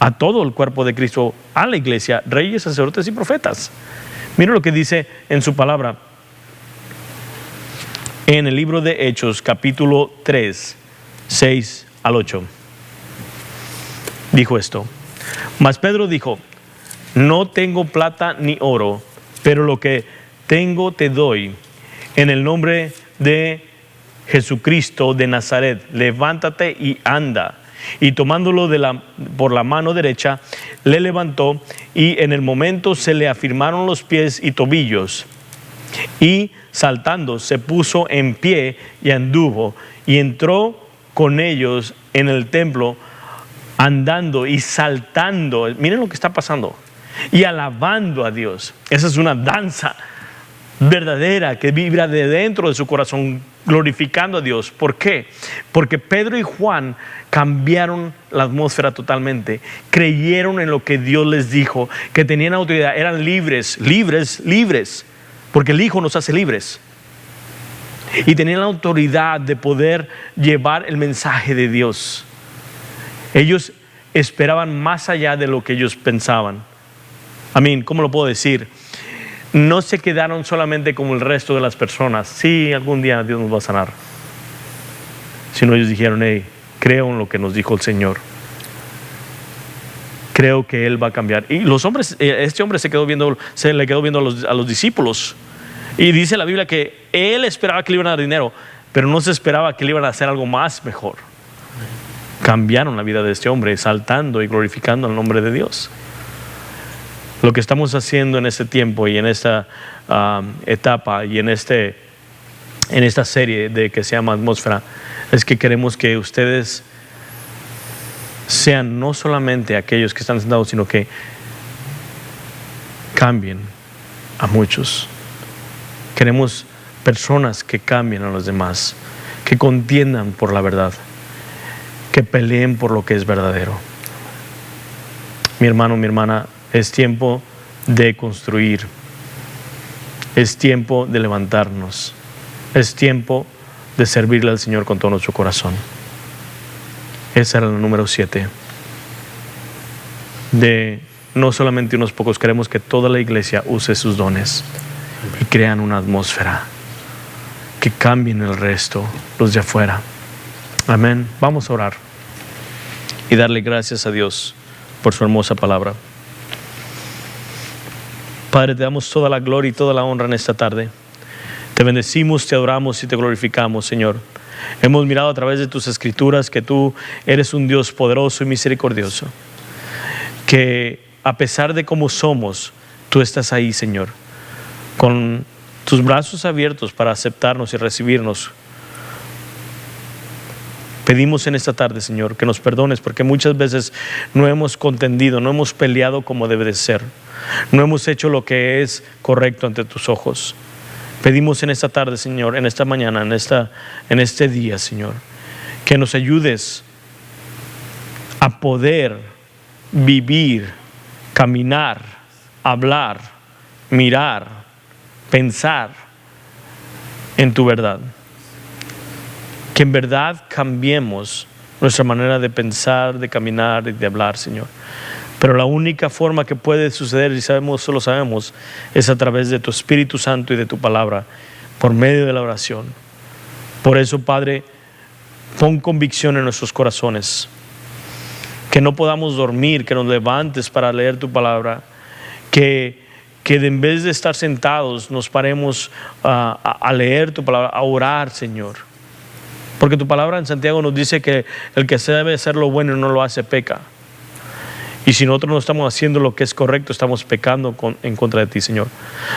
a todo el cuerpo de Cristo, a la iglesia, reyes, sacerdotes y profetas. Miren lo que dice en su palabra. En el libro de Hechos, capítulo 3, 6 al 8. Dijo esto: mas Pedro dijo: no tengo plata ni oro, pero lo que tengo te doy. En el nombre de Jesucristo de Nazaret, levántate y anda. Y tomándolo por la mano derecha, le levantó, y en el momento se le afirmaron los pies y tobillos. Y saltando se puso en pie y anduvo, y entró con ellos en el templo, andando y saltando. Miren lo que está pasando. Y alabando a Dios. Esa es una danza verdadera que vibra de dentro de su corazón, glorificando a Dios. ¿Por qué? Porque Pedro y Juan cambiaron la atmósfera totalmente. Creyeron en lo que Dios les dijo, que tenían autoridad, eran libres, porque el Hijo nos hace libres. Y tenían la autoridad de poder llevar el mensaje de Dios. Ellos esperaban más allá de lo que ellos pensaban. Amén. ¿Cómo lo puedo decir? No se quedaron solamente como el resto de las personas. Sí, algún día Dios nos va a sanar. Sino ellos dijeron: hey, creo en lo que nos dijo el Señor. creo que Él va a cambiar. Y los hombres, este hombre se le quedó viendo a los discípulos. Y dice la Biblia que Él esperaba que le iban a dar dinero, pero no se esperaba que le iban a hacer algo más mejor. Cambiaron la vida de este hombre, exaltando y glorificando el nombre de Dios. Lo que estamos haciendo en este tiempo y en esta etapa y en esta serie de que se llama Atmósfera, es que queremos que ustedes sean no solamente aquellos que están sentados, sino que cambien a muchos. Queremos personas que cambien a los demás, que contiendan por la verdad, que peleen por lo que es verdadero. Mi hermano, mi hermana, es tiempo de construir, es tiempo de levantarnos, es tiempo de servirle al Señor con todo nuestro corazón. Esa era la número 7. De no solamente unos pocos, queremos que toda la iglesia use sus dones y crean una atmósfera que cambien el resto, los de afuera. Amén. Vamos a orar y darle gracias a Dios por su hermosa palabra. Padre, te damos toda la gloria y toda la honra en esta tarde. Te bendecimos, te adoramos y te glorificamos, Señor. Hemos mirado a través de tus escrituras que tú eres un Dios poderoso y misericordioso, que a pesar de cómo somos, tú estás ahí, Señor, con tus brazos abiertos para aceptarnos y recibirnos. Pedimos en esta tarde, Señor, que nos perdones porque muchas veces no hemos contendido, no hemos peleado como debe de ser, no hemos hecho lo que es correcto ante tus ojos. Pedimos en esta tarde, Señor, en esta mañana, en este día, Señor, que nos ayudes a poder vivir, caminar, hablar, mirar, pensar en tu verdad. Que en verdad cambiemos nuestra manera de pensar, de caminar y de hablar, Señor. Pero la única forma que puede suceder, y solo sabemos, es a través de tu Espíritu Santo y de tu palabra, por medio de la oración. Por eso, Padre, pon convicción en nuestros corazones, que no podamos dormir, que nos levantes para leer tu palabra, que en vez de estar sentados nos paremos a leer tu palabra, a orar, Señor. Porque tu palabra en Santiago nos dice que el que sabe hacer lo bueno y no lo hace, peca. Y si nosotros no estamos haciendo lo que es correcto, estamos pecando en contra de ti, Señor.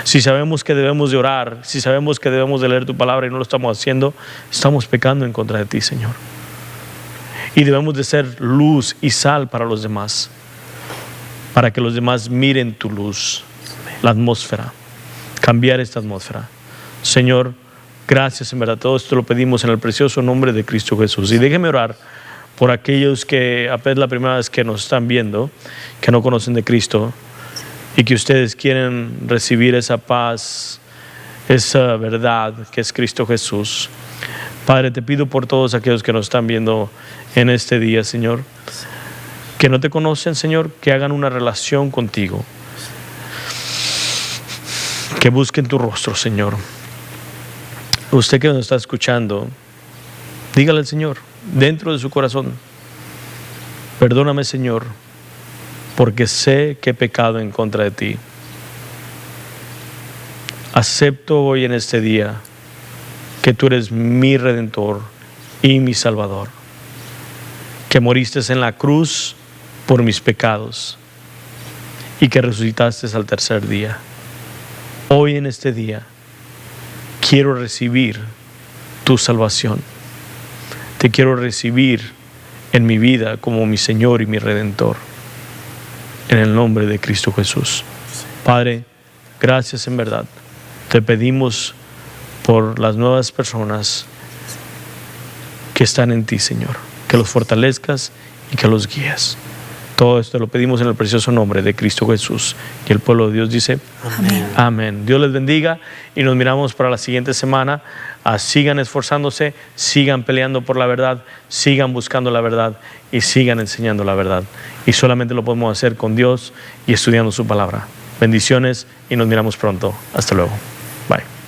Si sabemos que debemos de orar, si sabemos que debemos de leer tu palabra y no lo estamos haciendo, estamos pecando en contra de ti, Señor. Y debemos de ser luz y sal para los demás, para que los demás miren tu luz, la atmósfera, cambiar esta atmósfera. Señor, gracias, en verdad, todo esto lo pedimos en el precioso nombre de Cristo Jesús. Y déjeme orar por aquellos que apenas la primera vez que nos están viendo, que no conocen de Cristo y que ustedes quieren recibir esa paz, esa verdad que es Cristo Jesús. Padre, te pido por todos aquellos que nos están viendo en este día, Señor, que no te conocen, Señor, que hagan una relación contigo, que busquen tu rostro, Señor. Usted que nos está escuchando, dígale al Señor dentro de su corazón: perdóname, Señor, porque sé que he pecado en contra de ti. Acepto hoy en este día que tú eres mi Redentor y mi Salvador, que moriste en la cruz por mis pecados y que resucitaste al tercer día. Hoy en este día quiero recibir tu salvación. Te quiero recibir en mi vida como mi Señor y mi Redentor, en el nombre de Cristo Jesús. Padre, gracias en verdad. Te pedimos por las nuevas personas que están en ti, Señor, que los fortalezcas y que los guíes. Todo esto lo pedimos en el precioso nombre de Cristo Jesús. Y el pueblo de Dios dice: amén. Amén. Dios les bendiga y nos miramos para la siguiente semana. Sigan esforzándose, sigan peleando por la verdad, sigan buscando la verdad y sigan enseñando la verdad. Y solamente lo podemos hacer con Dios y estudiando su palabra. Bendiciones y nos miramos pronto. Hasta luego. Bye.